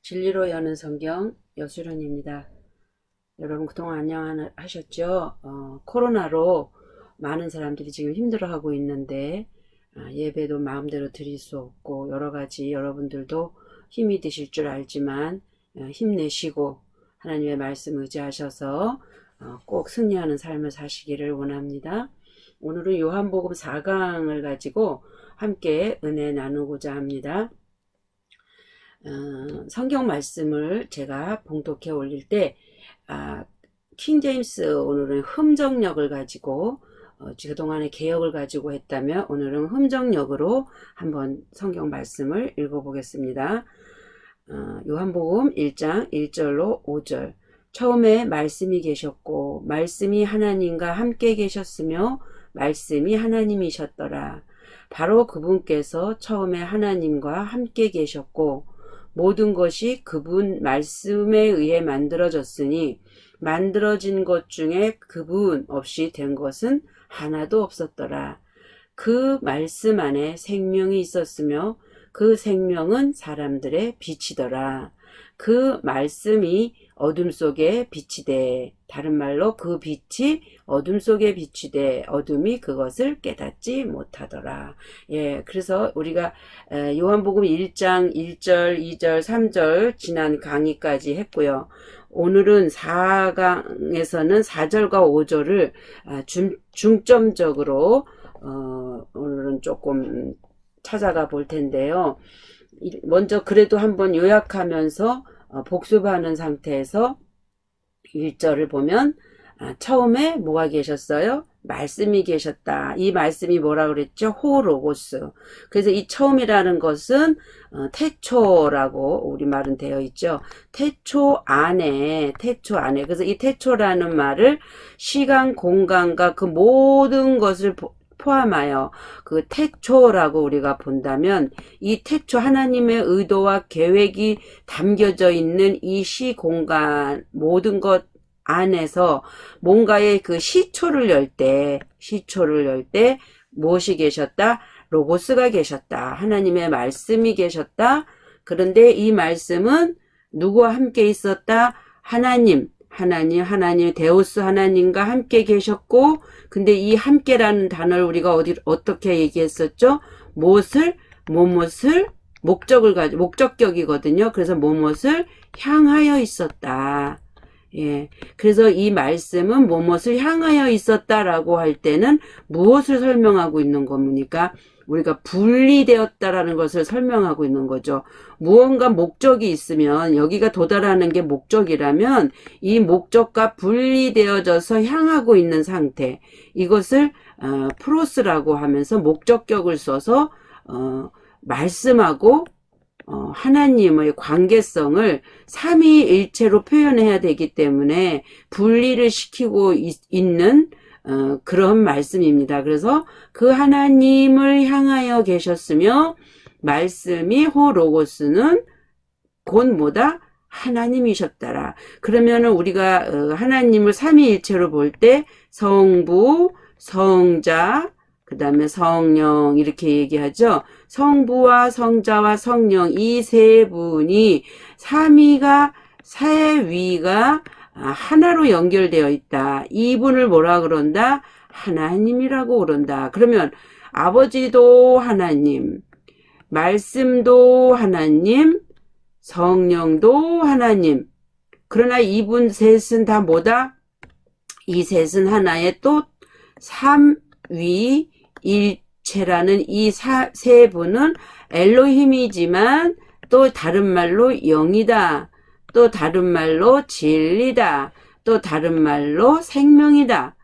진리로 여는 성경 여수련입니다. 여러분 그동안 안녕하셨죠? 코로나로 많은 사람들이 지금 힘들어하고 있는데 예배도 마음대로 드릴 수 없고 여러가지 여러분들도 힘이 드실 줄 알지만 힘내시고 하나님의 말씀 의지하셔서 꼭 승리하는 삶을 사시기를 원합니다. 오늘은 요한복음 4강을 가지고 함께 은혜 나누고자 합니다. 성경 말씀을 제가 봉독해 올릴 때 킹제임스 오늘은 흠정역을 가지고 그동안의 개역을 가지고 했다면 오늘은 흠정역으로 한번 성경 말씀을 읽어보겠습니다. 요한복음 1장 1절로 5절. 처음에 말씀이 계셨고 말씀이 하나님과 함께 계셨으며 말씀이 하나님이셨더라. 바로 그분께서 처음에 하나님과 함께 계셨고 모든 것이 그분 말씀에 의해 만들어졌으니 만들어진 것 중에 그분 없이 된 것은 하나도 없었더라. 그 말씀 안에 생명이 있었으며 그 생명은 사람들의 빛이더라. 그 말씀이 어둠 속에 빛이 돼. 다른 말로 그 빛이 어둠 속에 빛이 돼. 어둠이 그것을 깨닫지 못하더라. 그래서 우리가 요한복음 1장 1절, 2절, 3절 지난 강의까지 했고요. 오늘은 4강에서는 4절과 5절을 중점적으로 오늘은 조금 찾아가 볼 텐데요. 먼저 그래도 한번 요약하면서 복습하는 상태에서 1절을 보면 처음에 뭐가 계셨어요? 말씀이 계셨다. 이 말씀이 뭐라 그랬죠? 호로고스. 그래서 이 처음이라는 것은 태초라고 우리말은 되어 있죠. 태초 안에. 그래서 이 태초라는 말을 시간, 공간과 그 모든 것을 포함하여 그 태초라고 우리가 본다면 이 태초 하나님의 의도와 계획이 담겨져 있는 이 시공간 모든 것 안에서 뭔가의 그 시초를 열 때 무엇이 계셨다? 로고스가 계셨다. 하나님의 말씀이 계셨다. 그런데 이 말씀은 누구와 함께 있었다? 하나님 데우스 하나님과 함께 계셨고, 근데 이 함께라는 단어를 우리가 어떻게 얘기했었죠? 무엇을, 목적격이거든요. 그래서 무엇을 향하여 있었다. 그래서 이 말씀은 무엇을 향하여 있었다라고 할 때는 무엇을 설명하고 있는 겁니까? 우리가 분리되었다라는 것을 설명하고 있는 거죠. 무언가 목적이 있으면 여기가 도달하는 게 목적이라면 이 목적과 분리되어져서 향하고 있는 상태, 이것을 프로스라고 하면서 목적격을 써서 말씀하고 하나님의 관계성을 삼위일체로 표현해야 되기 때문에 분리를 시키고 있는 그런 말씀입니다. 그래서 그 하나님을 향하여 계셨으며 말씀이 호로고스는 곧 뭐다? 하나님이셨더라. 그러면은 우리가 하나님을 삼위일체로 볼 때 성부, 성자, 그 다음에 성령 이렇게 얘기하죠. 성부와 성자와 성령 이 세 분이 세위가 하나로 연결되어 있다. 이분을 뭐라 그런다? 하나님이라고 그런다. 그러면 아버지도 하나님, 말씀도 하나님, 성령도 하나님. 그러나 이분 셋은 다 뭐다? 이 셋은 하나의 또 삼위일체라는 이 세 분은 엘로힘이지만 또 다른 말로 영이다. 또 다른 말로 진리다. 또 다른 말로 생명이다.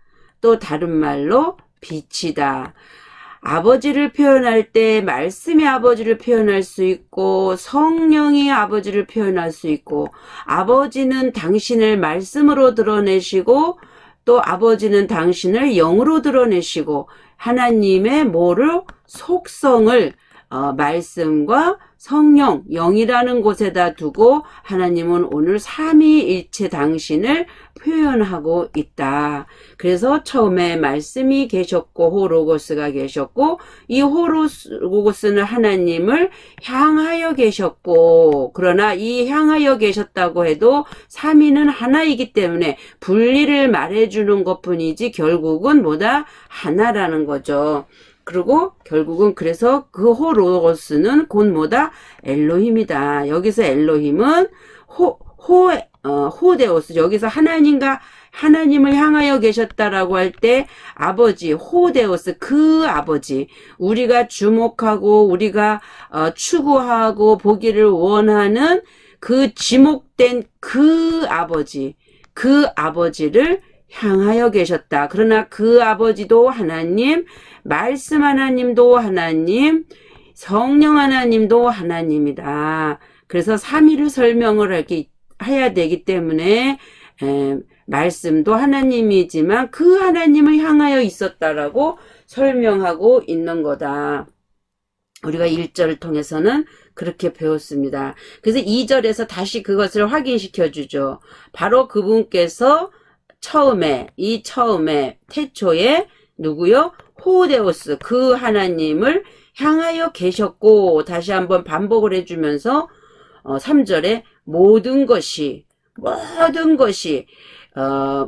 또 다른 말로 빛이다. 아버지를 표현할 때 말씀이 아버지를 표현할 수 있고 성령이 아버지를 표현할 수 있고 아버지는 당신을 말씀으로 드러내시고 또 아버지는 당신을 영으로 드러내시고 하나님의 속성을 말씀과 성령, 영이라는 곳에다 두고 하나님은 오늘 삼위일체 당신을 표현하고 있다. 그래서 처음에 말씀이 계셨고 호로고스가 계셨고 이 호로고스는 하나님을 향하여 계셨고 그러나 이 향하여 계셨다고 해도 삼위는 하나이기 때문에 분리를 말해주는 것뿐이지 결국은 뭐다? 하나라는 거죠. 그리고 결국은 그래서 그 호로고스는 곧 뭐다? 엘로힘이다. 여기서 엘로힘은 호데오스. 여기서 하나님을 향하여 계셨다라고 할 때 아버지 호데오스 그 아버지 우리가 주목하고 우리가 추구하고 보기를 원하는 그 지목된 그 아버지를 향하여 계셨다. 그러나 그 아버지도 하나님, 말씀 하나님도 하나님, 성령 하나님도 하나님이다. 그래서 삼위를 설명을 해야 되기 때문에 말씀도 하나님이지만 그 하나님을 향하여 있었다라고 설명하고 있는 거다. 우리가 1절을 통해서는 그렇게 배웠습니다. 그래서 2절에서 다시 그것을 확인시켜 주죠. 바로 그분께서 처음에 태초에 누구요? 호데오스 그 하나님을 향하여 계셨고 다시 한번 반복을 해주면서 3절에 모든 것이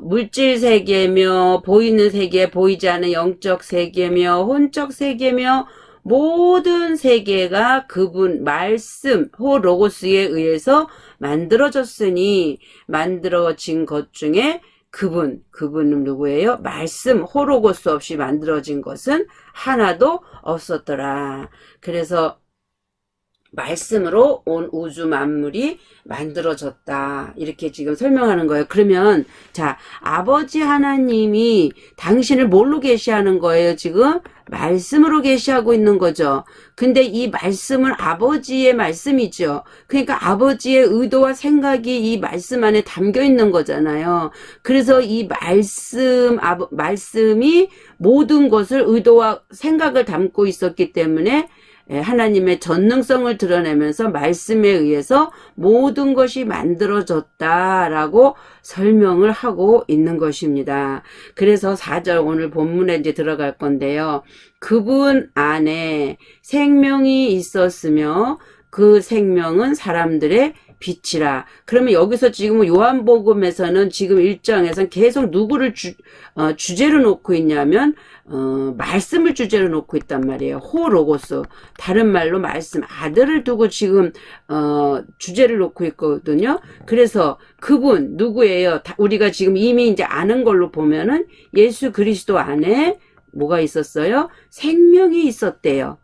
물질 세계며 보이는 세계 보이지 않는 영적 세계며 혼적 세계며 모든 세계가 그분 말씀 호로고스에 의해서 만들어졌으니 만들어진 것 중에 그분은 누구예요? 말씀 호로고스 없이 만들어진 것은 하나도 없었더라. 그래서 말씀으로 온 우주 만물이 만들어졌다. 이렇게 지금 설명하는 거예요. 그러면 자 아버지 하나님이 당신을 뭘로 계시하는 거예요? 지금 말씀으로 계시하고 있는 거죠. 근데 이 말씀은 아버지의 말씀이죠. 그러니까 아버지의 의도와 생각이 이 말씀 안에 담겨 있는 거잖아요. 그래서 이 말씀이 모든 것을 의도와 생각을 담고 있었기 때문에 하나님의 전능성을 드러내면서 말씀에 의해서 모든 것이 만들어졌다라고 설명을 하고 있는 것입니다. 그래서 4절 오늘 본문에 이제 들어갈 건데요. 그분 안에 생명이 있었으며 그 생명은 사람들의 빛이라. 그러면 여기서 지금 요한복음에서는 지금 1장에서는 계속 누구를 주제로 놓고 있냐면 말씀을 주제로 놓고 있단 말이에요. 호로고스. 다른 말로 말씀 아들을 두고 지금 주제를 놓고 있거든요. 그래서 그분 누구예요? 우리가 지금 이미 이제 아는 걸로 보면은 예수 그리스도 안에 뭐가 있었어요? 생명이 있었대요.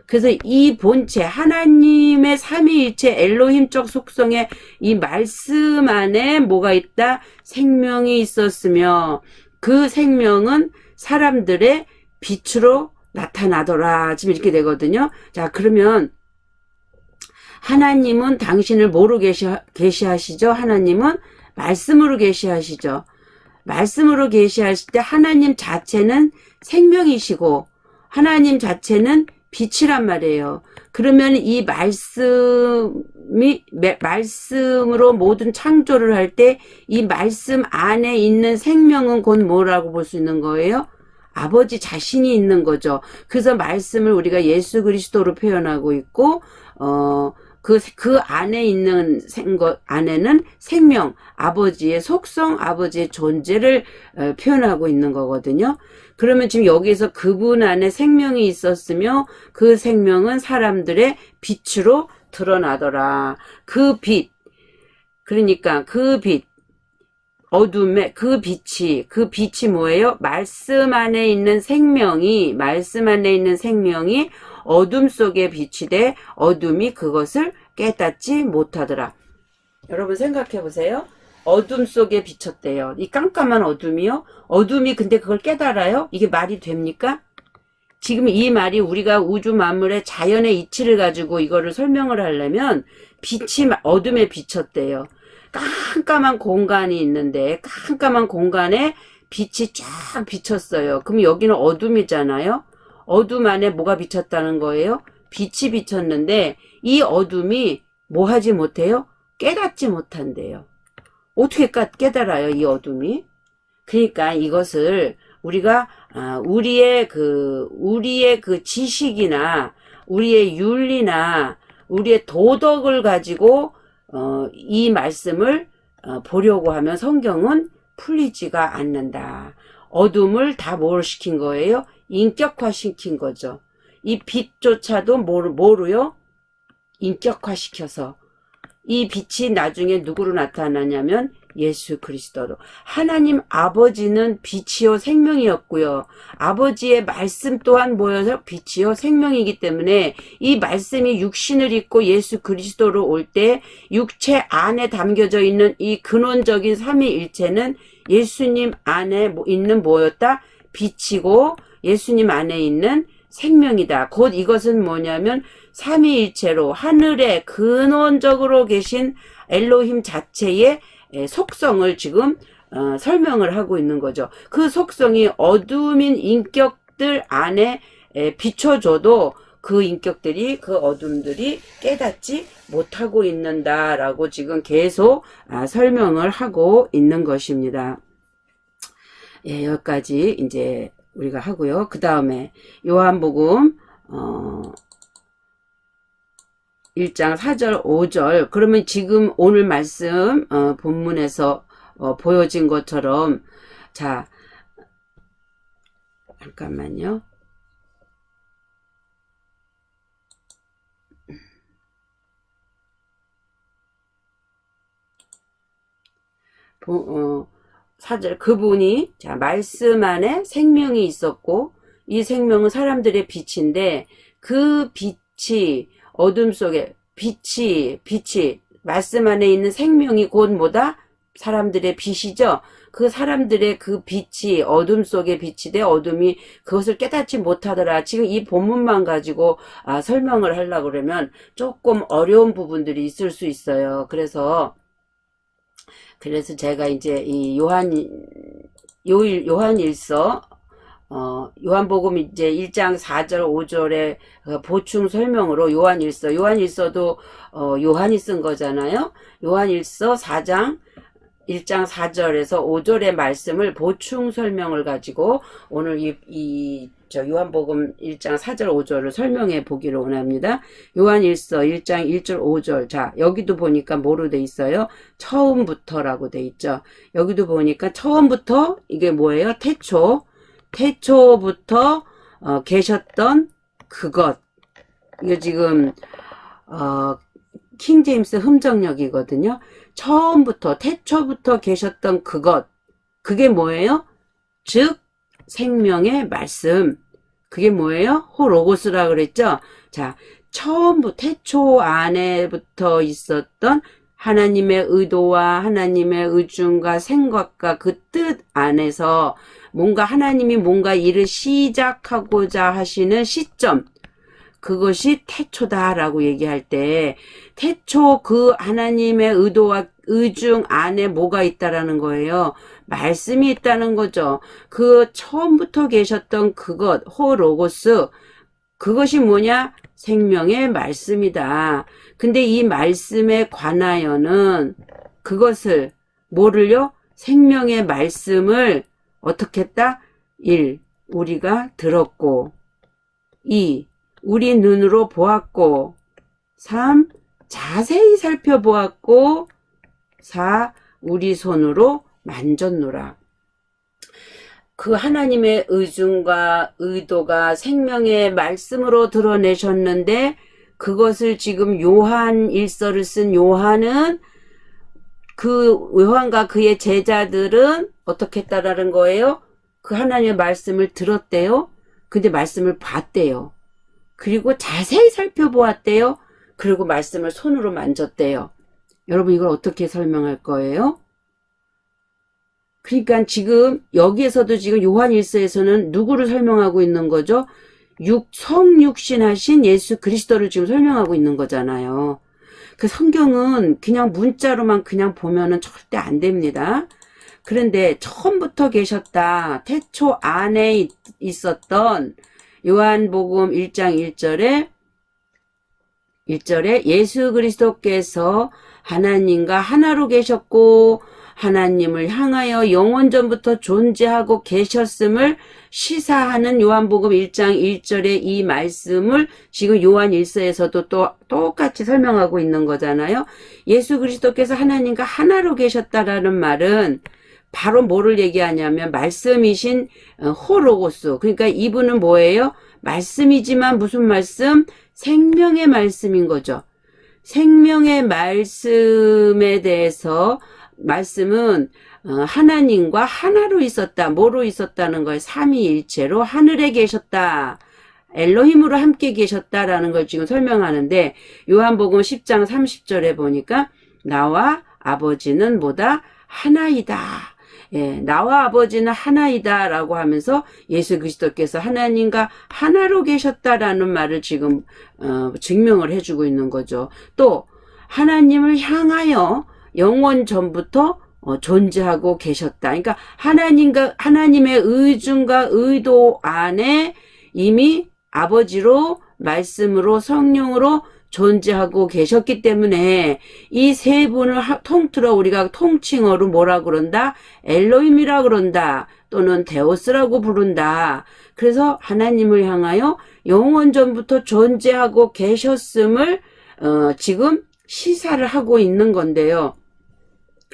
그래서 이 본체 하나님의 삼위일체 엘로힘적 속성의 이 말씀 안에 뭐가 있다? 생명이 있었으며 그 생명은 사람들의 빛으로 나타나더라. 지금 이렇게 되거든요. 자 그러면 하나님은 당신을 뭐로 계시하시죠? 하나님은 말씀으로 계시하시죠. 말씀으로 계시하실 때 하나님 자체는 생명이시고 하나님 자체는 빛이란 말이에요. 그러면 이 말씀으로 모든 창조를 할 때 이 말씀 안에 있는 생명은 곧 뭐라고 볼 수 있는 거예요? 아버지 자신이 있는 거죠. 그래서 말씀을 우리가 예수 그리스도로 표현하고 있고, 그 안에 있는 것 안에는 생명, 아버지의 속성, 아버지의 존재를 표현하고 있는 거거든요. 그러면 지금 여기서 그분 안에 생명이 있었으며 그 생명은 사람들의 빛으로 드러나더라. 그 빛, 그러니까 그 빛, 어둠의 그 빛이 뭐예요? 말씀 안에 있는 생명이 어둠 속에 빛이 돼 어둠이 그것을 깨닫지 못하더라. 여러분 생각해 보세요. 어둠 속에 비쳤대요. 이 깜깜한 어둠이요. 어둠이 근데 그걸 깨달아요? 이게 말이 됩니까? 지금 이 말이 우리가 우주 만물의 자연의 이치를 가지고 이거를 설명을 하려면 빛이 어둠에 비쳤대요. 깜깜한 공간이 있는데 깜깜한 공간에 빛이 쫙 비쳤어요. 그럼 여기는 어둠이잖아요. 어둠 안에 뭐가 비쳤다는 거예요? 빛이 비쳤는데 이 어둠이 뭐 하지 못해요? 깨닫지 못한대요. 어떻게 깨달아요, 이 어둠이? 그러니까 이것을 우리가 우리의 그 지식이나 우리의 윤리나 우리의 도덕을 가지고 이 말씀을 보려고 하면 성경은 풀리지가 않는다. 어둠을 다 뭘 시킨 거예요? 인격화 시킨 거죠. 이 빛조차도 뭐로요? 인격화 시켜서 이 빛이 나중에 누구로 나타나냐면 예수 그리스도로. 하나님 아버지는 빛이요 생명이었고요. 아버지의 말씀 또한 뭐여서 빛이요 생명이기 때문에 이 말씀이 육신을 입고 예수 그리스도로 올 때 육체 안에 담겨져 있는 이 근원적인 삼위일체는 예수님 안에 있는 뭐였다? 빛이고 예수님 안에 있는 생명이다. 곧 이것은 뭐냐면 삼위일체로 하늘에 근원적으로 계신 엘로힘 자체의 속성을 지금 설명을 하고 있는 거죠. 그 속성이 어둠인 인격들 안에 비춰줘도 그 인격들이 그 어둠들이 깨닫지 못하고 있는다라고 지금 계속 설명을 하고 있는 것입니다. 예, 여기까지 이제 우리가 하고요. 그 다음에 요한복음 1장 4절 5절 그러면 지금 오늘 말씀 본문에서 보여진 것처럼 자 잠깐만요. 사절 그분이 자 말씀 안에 생명이 있었고 이 생명은 사람들의 빛인데 그 빛이 어둠 속에 빛이 말씀 안에 있는 생명이 곧 뭐다? 사람들의 빛이죠. 그 사람들의 그 빛이 어둠 속에 빛이 돼 어둠이 그것을 깨닫지 못하더라. 지금 이 본문만 가지고 설명을 하려고 그러면 조금 어려운 부분들이 있을 수 있어요. 그래서 제가 이제 이 요한일서 요한복음 이제 1장 4절 5절의 보충 설명으로 요한일서도 요한이 쓴 거잖아요. 요한일서 4장 1장 4절에서 5절의 말씀을 보충 설명을 가지고 오늘 요한복음 1장 4절 5절을 설명해 보기를 원합니다. 요한일서 1장 1절 5절 자 여기도 보니까 뭐로 돼 있어요? 처음부터라고 돼 있죠. 여기도 보니까 처음부터 이게 뭐예요? 태초부터 계셨던 그것. 이거 지금 킹제임스 흠정역이거든요. 처음부터 태초부터 계셨던 그것. 그게 뭐예요? 즉 생명의 말씀. 그게 뭐예요? 호로고스라 그랬죠. 자, 처음부터 태초 안에부터 있었던 하나님의 의도와 하나님의 의중과 생각과 그 뜻 안에서 뭔가 하나님이 뭔가 일을 시작하고자 하시는 시점 그것이 태초다라고 얘기할 때 태초 그 하나님의 의도와 의중 안에 뭐가 있다라는 거예요. 말씀이 있다는 거죠. 그 처음부터 계셨던 그것 호로고스 그것이 뭐냐? 생명의 말씀이다. 근데 이 말씀에 관하여는 그것을 뭐를요? 생명의 말씀을 어떻게 했다? 1. 우리가 들었고 2. 우리 눈으로 보았고 3. 자세히 살펴보았고 4. 우리 손으로 만졌노라. 그 하나님의 의중과 의도가 생명의 말씀으로 드러내셨는데 그것을 지금 요한일서를 쓴 요한은 그 요한과 그의 제자들은 어떻게 했다라는 거예요? 그 하나님의 말씀을 들었대요. 근데 말씀을 봤대요. 그리고 자세히 살펴보았대요. 그리고 말씀을 손으로 만졌대요. 여러분 이걸 어떻게 설명할 거예요? 그러니까 지금 여기에서도 지금 요한일서에서는 누구를 설명하고 있는 거죠? 성육신하신 예수 그리스도를 지금 설명하고 있는 거잖아요. 그 성경은 그냥 문자로만 그냥 보면은 절대 안 됩니다. 그런데 처음부터 계셨다. 태초 안에 있었던 요한복음 1장 1절에 1절에 예수 그리스도께서 하나님과 하나로 계셨고 하나님을 향하여 영원전부터 존재하고 계셨음을 시사하는 요한복음 1장 1절의 이 말씀을 지금 요한 1서에서도 또 똑같이 설명하고 있는 거잖아요. 예수 그리스도께서 하나님과 하나로 계셨다라는 말은 바로 뭐를 얘기하냐면 말씀이신 호로고스. 그러니까 이분은 뭐예요? 말씀이지만 무슨 말씀? 생명의 말씀인 거죠. 생명의 말씀에 대해서 말씀은 하나님과 하나로 있었다. 뭐로 있었다는 걸 삼위일체로 하늘에 계셨다. 엘로힘으로 함께 계셨다라는 걸 지금 설명하는데 요한복음 10장 30절에 보니까 나와 아버지는 뭐다? 하나이다. 예, 나와 아버지는 하나이다 라고 하면서 예수 그리스도께서 하나님과 하나로 계셨다라는 말을 지금 증명을 해주고 있는 거죠. 또 하나님을 향하여 영원 전부터 존재하고 계셨다. 그러니까 하나님의 의중과 의도 안에 이미 아버지로 말씀으로 성령으로 존재하고 계셨기 때문에 이 세 분을 통틀어 우리가 통칭어로 뭐라 그런다? 엘로힘이라 그런다. 또는 데오스라고 부른다. 그래서 하나님을 향하여 영원 전부터 존재하고 계셨음을 지금 시사를 하고 있는 건데요.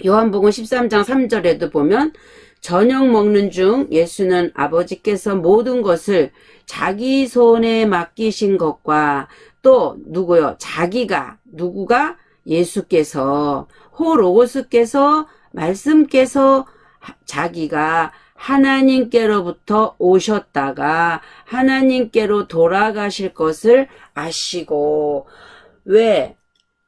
요한복음 13장 3절에도 보면 저녁 먹는 중 예수는 아버지께서 모든 것을 자기 손에 맡기신 것과 또 누구요? 누구가? 예수께서 호로고스께서 말씀께서 자기가 하나님께로부터 오셨다가 하나님께로 돌아가실 것을 아시고 왜?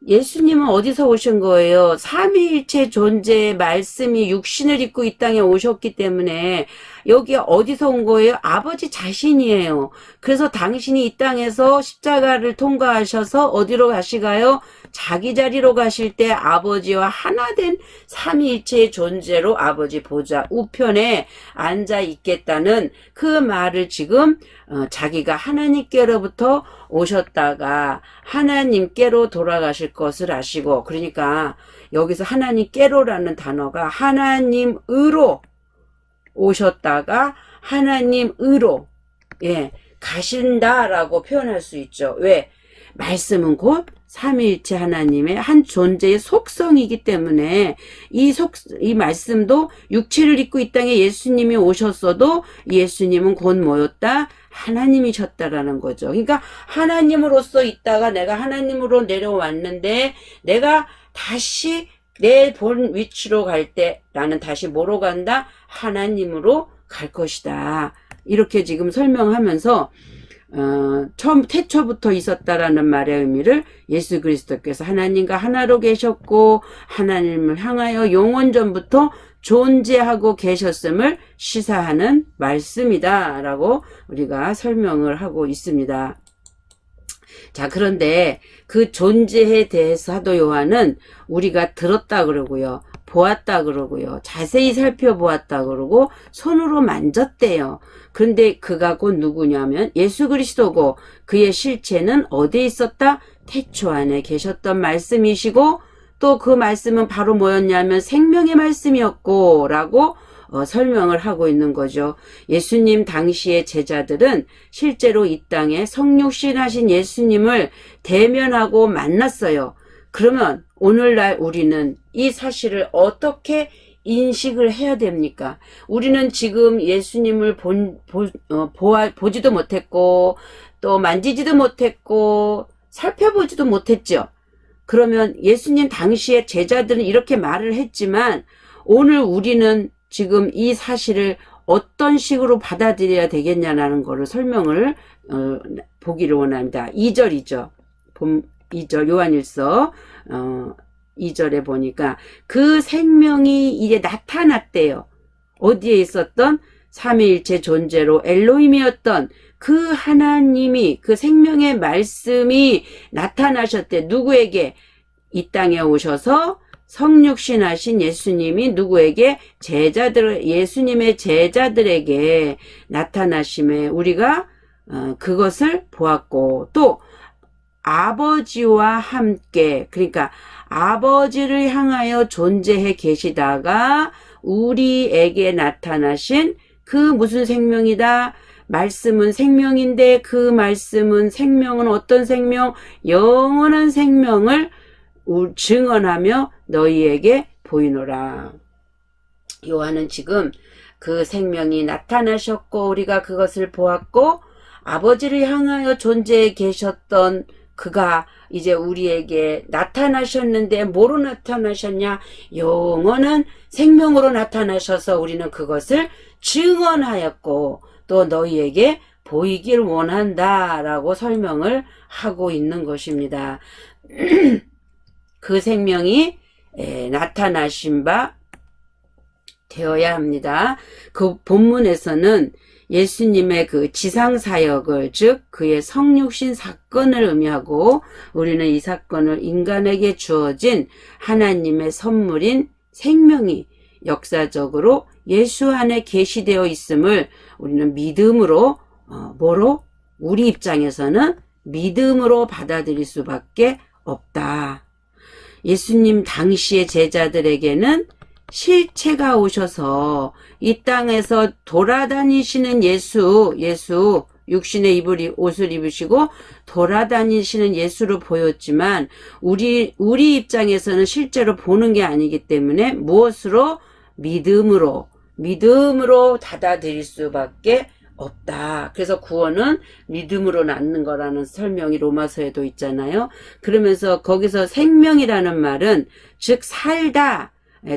예수님은 어디서 오신 거예요? 삼위일체 존재의 말씀이 육신을 입고 이 땅에 오셨기 때문에 여기 어디서 온 거예요? 아버지 자신이에요. 그래서 당신이 이 땅에서 십자가를 통과하셔서 어디로 가시가요? 자기 자리로 가실 때 아버지와 하나 된 삼위일체의 존재로 아버지 보좌 우편에 앉아 있겠다는 그 말을 지금 자기가 하나님께로부터 오셨다가 하나님께로 돌아가실 것을 아시고, 그러니까 여기서 하나님께로라는 단어가 하나님으로 오셨다가 하나님으로 가신다라고 표현할 수 있죠. 왜? 말씀은 곧 삼위일체 하나님의 한 존재의 속성이기 때문에 이 말씀도 육체를 입고 이 땅에 예수님이 오셨어도 예수님은 곧 뭐였다? 하나님이셨다라는 거죠. 그러니까 하나님으로서 있다가 내가 하나님으로 내려왔는데 내가 다시 내 본 위치로 갈 때 나는 다시 뭐로 간다? 하나님으로 갈 것이다. 이렇게 지금 설명하면서 처음 태초부터 있었다라는 말의 의미를 예수 그리스도께서 하나님과 하나로 계셨고 하나님을 향하여 영원전부터 존재하고 계셨음을 시사하는 말씀이다 라고 우리가 설명을 하고 있습니다. 자, 그런데 그 존재에 대해서 사도 요한은 우리가 들었다 그러고요, 보았다 그러고요, 자세히 살펴보았다 그러고 손으로 만졌대요. 그런데 그가 곧 누구냐면 예수 그리스도고 그의 실체는 어디에 있었다? 태초 안에 계셨던 말씀이시고 또 그 말씀은 바로 뭐였냐면 생명의 말씀이었고 라고 설명을 하고 있는 거죠. 예수님 당시의 제자들은 실제로 이 땅에 성육신하신 예수님을 대면하고 만났어요. 그러면 오늘날 우리는 이 사실을 어떻게 인식을 해야 됩니까? 우리는 지금 예수님을 보지도 못했고 또 만지지도 못했고 살펴보지도 못했죠. 그러면 예수님 당시에 제자들은 이렇게 말을 했지만 오늘 우리는 지금 이 사실을 어떤 식으로 받아들여야 되겠냐라는 거를 설명을 보기를 원합니다. 2절이죠. 2절 요한일서 2절에 보니까 그 생명이 이제 나타났대요. 어디에 있었던 삼위일체 존재로 엘로힘이었던 그 하나님이 그 생명의 말씀이 나타나셨대. 누구에게? 이 땅에 오셔서 성육신하신 예수님이 누구에게? 예수님의 제자들에게 나타나심에 우리가 그것을 보았고 또 아버지와 함께, 그러니까 아버지를 향하여 존재해 계시다가 우리에게 나타나신 그 무슨 생명이다? 말씀은 생명인데 그 말씀은 생명은 어떤 생명? 영원한 생명을 증언하며 너희에게 보이노라. 요한은 지금 그 생명이 나타나셨고 우리가 그것을 보았고 아버지를 향하여 존재해 계셨던 그가 이제 우리에게 나타나셨는데 뭐로 나타나셨냐? 영원한 생명으로 나타나셔서 우리는 그것을 증언하였고 또 너희에게 보이길 원한다 라고 설명을 하고 있는 것입니다. 그 생명이 나타나신 바 되어야 합니다. 그 본문에서는 예수님의 그 지상사역을 즉 그의 성육신 사건을 의미하고 우리는 이 사건을 인간에게 주어진 하나님의 선물인 생명이 역사적으로 예수 안에 계시되어 있음을 우리는 믿음으로 뭐로? 우리 입장에서는 믿음으로 받아들일 수밖에 없다. 예수님 당시의 제자들에게는 실체가 오셔서 이 땅에서 돌아다니시는 예수 육신의 옷을 입으시고 돌아다니시는 예수로 보였지만 우리 입장에서는 실제로 보는 게 아니기 때문에 무엇으로? 믿음으로 받아들일 수밖에 없다. 그래서 구원은 믿음으로 낳는 거라는 설명이 로마서에도 있잖아요. 그러면서 거기서 생명이라는 말은 즉 살다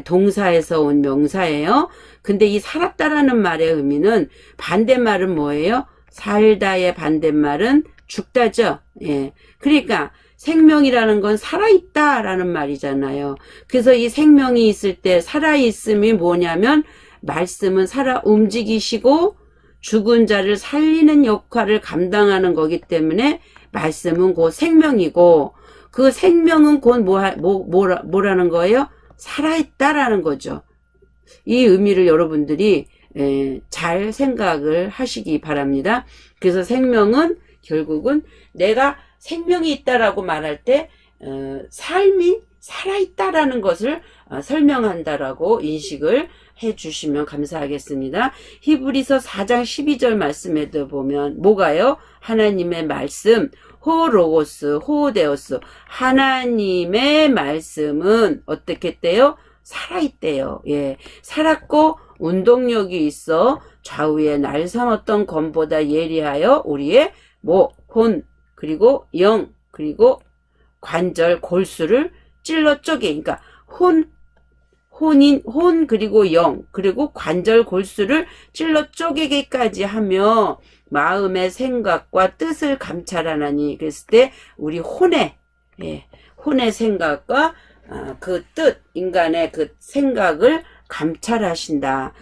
동사에서 온 명사예요. 근데 이 살았다라는 말의 의미는 반대말은 뭐예요? 살다의 반대말은 죽다죠. 예. 그러니까 생명이라는 건 살아있다라는 말이잖아요. 그래서 이 생명이 있을 때 살아있음이 뭐냐면 말씀은 살아 움직이시고 죽은 자를 살리는 역할을 감당하는 거기 때문에 말씀은 곧 생명이고 그 생명은 곧 뭐라는 거예요? 살아있다라는 거죠. 이 의미를 여러분들이 잘 생각을 하시기 바랍니다. 그래서 생명은 결국은 내가 생명이 있다라고 말할 때 삶이 살아있다라는 것을 설명한다라고 인식을 해주시면 감사하겠습니다. 히브리서 4장 12절 말씀에도 보면 뭐가요? 하나님의 말씀 호로고스 호데오스 하나님의 말씀은 어떻게 했대요? 살아있대요. 예, 살았고 운동력이 있어 좌우에 날선 어떤 검보다 예리하여 우리의 혼 그리고 영 그리고 관절 골수를 찔러 쪼개. 그러니까 혼 그리고 영 그리고 관절 골수를 찔러 쪼개기까지 하며 마음의 생각과 뜻을 감찰하나니. 그랬을 때 우리 혼의 생각과 그 뜻, 인간의 그 생각을 감찰하신다.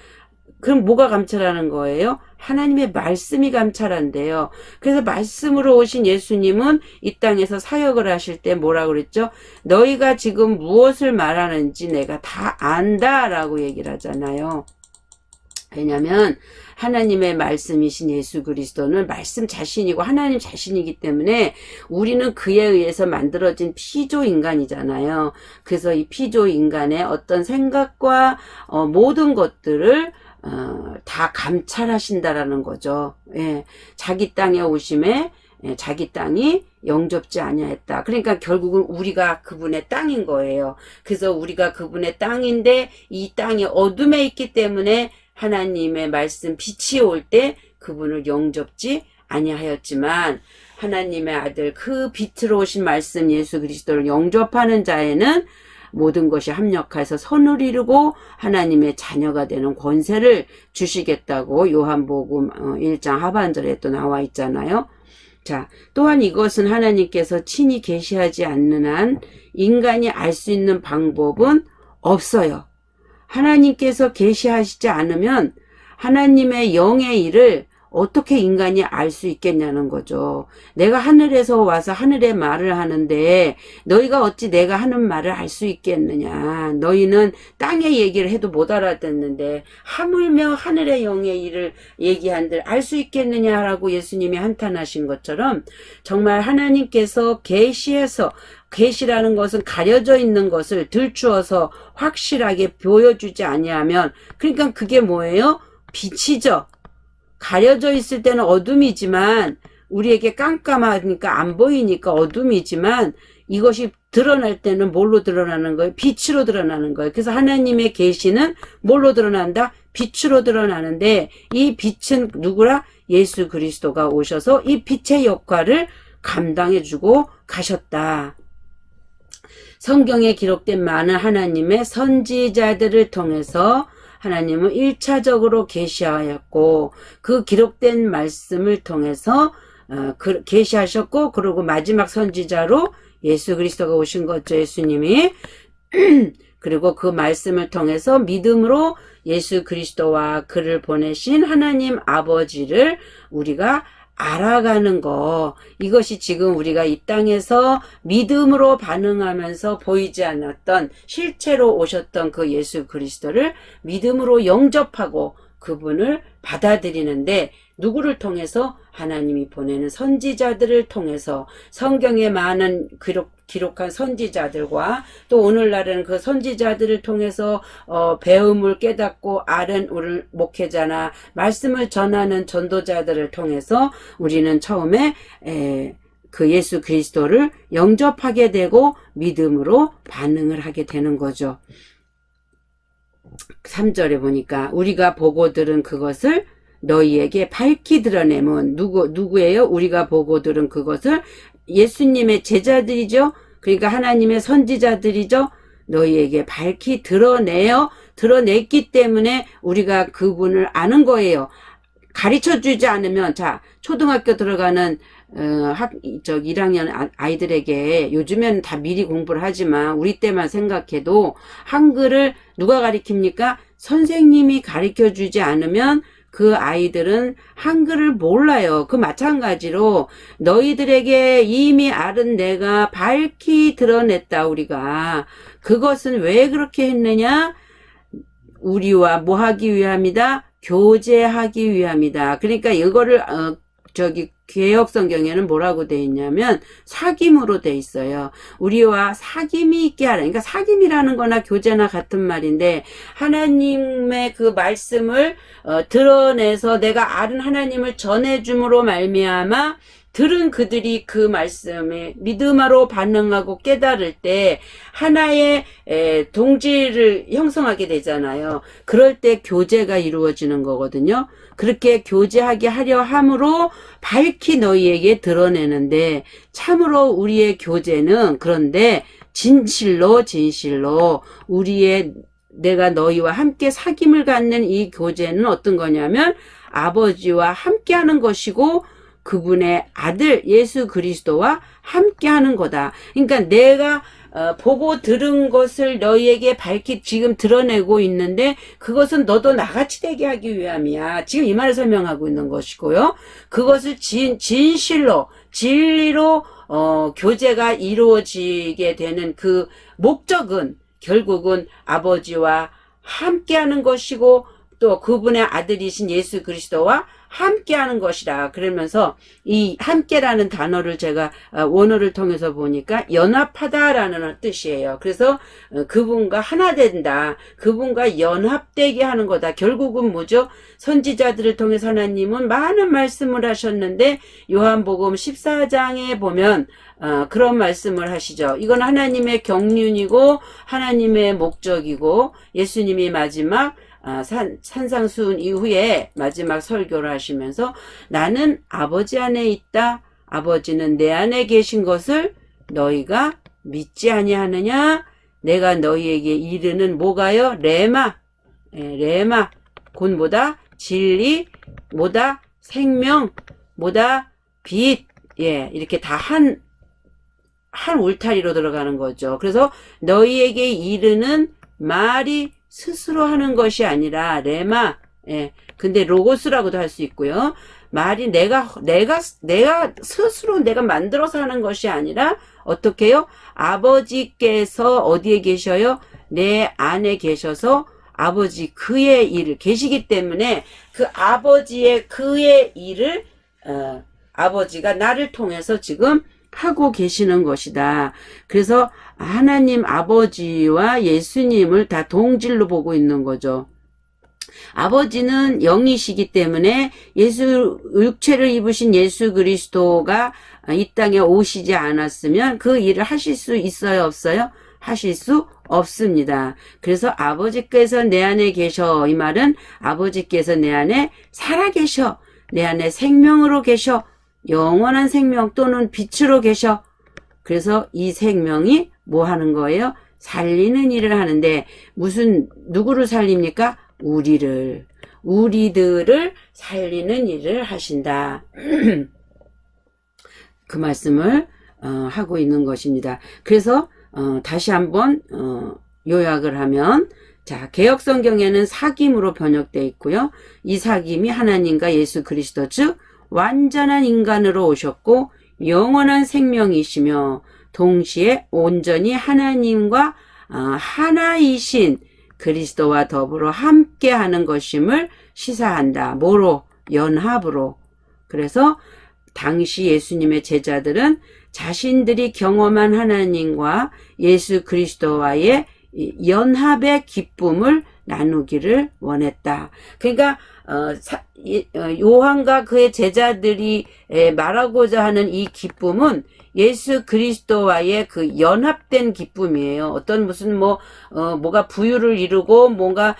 그럼 뭐가 감찰하는 거예요? 하나님의 말씀이 감찰한대요. 그래서 말씀으로 오신 예수님은 이 땅에서 사역을 하실 때 뭐라고 그랬죠? 너희가 지금 무엇을 말하는지 내가 다 안다라고 얘기를 하잖아요. 왜냐하면 하나님의 말씀이신 예수 그리스도는 말씀 자신이고 하나님 자신이기 때문에 우리는 그에 의해서 만들어진 피조 인간이잖아요. 그래서 이 피조 인간의 어떤 생각과 모든 것들을 다 감찰하신다라는 거죠. 예, 자기 땅에 오심에 자기 땅이 영접지 아니하였다. 그러니까 결국은 우리가 그분의 땅인 거예요. 그래서 우리가 그분의 땅인데 이 땅이 어둠에 있기 때문에 하나님의 말씀 빛이 올 때 그분을 영접지 아니하였지만 하나님의 아들 그 빛으로 오신 말씀 예수 그리스도를 영접하는 자에는 모든 것이 합력해서 선을 이루고 하나님의 자녀가 되는 권세를 주시겠다고 요한복음 1장 하반절에 또 나와 있잖아요. 자, 또한 이것은 하나님께서 친히 계시하지 않는 한 인간이 알 수 있는 방법은 없어요. 하나님께서 계시하시지 않으면 하나님의 영의 일을 어떻게 인간이 알 수 있겠냐는 거죠. 내가 하늘에서 와서 하늘의 말을 하는데 너희가 어찌 내가 하는 말을 알 수 있겠느냐. 너희는 땅의 얘기를 해도 못 알아듣는데 하물며 하늘의 영의 일을 얘기한들 알 수 있겠느냐라고 예수님이 한탄하신 것처럼 정말 하나님께서 계시해서, 계시라는 것은 가려져 있는 것을 들추어서 확실하게 보여주지 아니하면, 그러니까 그게 뭐예요? 빛이죠. 가려져 있을 때는 어둠이지만 우리에게 깜깜하니까 안 보이니까 어둠이지만 이것이 드러날 때는 뭘로 드러나는 거예요? 빛으로 드러나는 거예요. 그래서 하나님의 계시는 뭘로 드러난다? 빛으로 드러나는데 이 빛은 누구라? 예수 그리스도가 오셔서 이 빛의 역할을 감당해주고 가셨다. 성경에 기록된 많은 하나님의 선지자들을 통해서 하나님은 1차적으로 계시하였고 그 기록된 말씀을 통해서 계시하셨고, 그리고 마지막 선지자로 예수 그리스도가 오신 거죠. 예수님이. 그리고 그 말씀을 통해서 믿음으로 예수 그리스도와 그를 보내신 하나님 아버지를 우리가 알아가는 거, 이것이 지금 우리가 이 땅에서 믿음으로 반응하면서 보이지 않았던 실체로 오셨던 그 예수 그리스도를 믿음으로 영접하고 그분을 받아들이는데 누구를 통해서? 하나님이 보내는 선지자들을 통해서, 성경에 많은 기록한 선지자들과 또 오늘날은 그 선지자들을 통해서 배움을 깨닫고 아는 우리 목회자나 말씀을 전하는 전도자들을 통해서 우리는 처음에 그 예수 그리스도를 영접하게 되고 믿음으로 반응을 하게 되는 거죠. 3절에 보니까 우리가 보고 들은 그것을 너희에게 밝히 드러내면, 누구예요? 우리가 보고 들은 그것을 예수님의 제자들이죠. 그러니까 하나님의 선지자들이죠. 너희에게 밝히 드러냈기 때문에 우리가 그분을 아는 거예요. 가르쳐주지 않으면, 자, 초등학교 들어가는 1학년 아이들에게 요즘에는 다 미리 공부를 하지만 우리 때만 생각해도 한글을 누가 가르칩니까? 선생님이 가르쳐주지 않으면 그 아이들은 한글을 몰라요. 그 마찬가지로 너희들에게 이미 아는 내가 밝히 드러냈다. 우리가 그것은 왜 그렇게 했느냐? 우리와 뭐 하기 위함이다? 교제하기 위함이다. 그러니까 이거를 개역성경에는 뭐라고 돼 있냐면 사귐으로 돼 있어요. 우리와 사귐이 있게 하라. 그러니까 사귐이라는 거나 교제나 같은 말인데, 하나님의 그 말씀을 드러내서 내가 아는 하나님을 전해줌으로 말미암아 들은 그들이 그 말씀에 믿음으로 반응하고 깨달을 때 하나의 동지를 형성하게 되잖아요. 그럴 때 교제가 이루어지는 거거든요. 그렇게 교제하게 하려 함으로 밝히 너희에게 드러내는데, 참으로 우리의 교제는 그런데 진실로 내가 너희와 함께 사귐을 갖는 이 교제는 어떤 거냐면 아버지와 함께하는 것이고 그분의 아들 예수 그리스도와 함께하는 거다. 그러니까 내가 보고 들은 것을 너희에게 밝히 지금 드러내고 있는데 그것은 너도 나같이 되게 하기 위함이야. 지금 이 말을 설명하고 있는 것이고요. 그것을 진실로 진리로 교제가 이루어지게 되는 그 목적은 결국은 아버지와 함께하는 것이고 또 그분의 아들이신 예수 그리스도와 함께하는 것이라. 그러면서 이 함께라는 단어를 제가 원어를 통해서 보니까 연합하다라는 뜻이에요. 그래서 그분과 하나 된다. 그분과 연합되게 하는 거다. 결국은 뭐죠? 선지자들을 통해서 하나님은 많은 말씀을 하셨는데 요한복음 14장에 보면 그런 말씀을 하시죠. 이건 하나님의 경륜이고 하나님의 목적이고 예수님이 마지막 산상수훈 이후에 마지막 설교를 하시면서 나는 아버지 안에 있다. 아버지는 내 안에 계신 것을 너희가 믿지 아니하느냐? 내가 너희에게 이르는 뭐가요? 레마. 레마. 곧 뭐다? 진리. 뭐다? 생명. 뭐다? 빛. 이렇게 다 한 울타리로 들어가는 거죠. 그래서 너희에게 이르는 말이 스스로 하는 것이 아니라 레마. 근데 로고스라고도 할 수 있고요. 말이 내가 스스로 내가 만들어서 하는 것이 아니라 어떻게 해요? 아버지께서 어디에 계셔요? 내 안에 계셔서 아버지 그의 일을 계시기 때문에 그 아버지의 그의 일을 아버지가 나를 통해서 지금 하고 계시는 것이다. 그래서 하나님 아버지와 예수님을 다 동질로 보고 있는 거죠. 아버지는 영이시기 때문에 육체를 입으신 예수 그리스도가 이 땅에 오시지 않았으면 그 일을 하실 수 있어요, 없어요? 하실 수 없습니다. 그래서 아버지께서 내 안에 계셔. 이 말은 아버지께서 내 안에 살아계셔. 내 안에 생명으로 계셔. 영원한 생명 또는 빛으로 계셔. 그래서 이 생명이 뭐 하는 거예요? 살리는 일을 하는데 누구를 살립니까? 우리들을 살리는 일을 하신다. 그 말씀을 하고 있는 것입니다. 그래서 다시 한번 요약을 하면 자, 개역성경에는 사귐으로 번역되어 있고요. 이 사귐이 하나님과 예수 그리스도 즉 완전한 인간으로 오셨고 영원한 생명이시며 동시에 온전히 하나님과 하나이신 그리스도와 더불어 함께하는 것임을 시사한다. 뭐로? 연합으로. 그래서 당시 예수님의 제자들은 자신들이 경험한 하나님과 예수 그리스도와의 연합의 기쁨을 나누기를 원했다. 그러니까 요한과 그의 제자들이 말하고자 하는 이 기쁨은 예수 그리스도와의 그 연합된 기쁨이에요. 어떤 무슨 뭐가 부유를 이루고 뭔가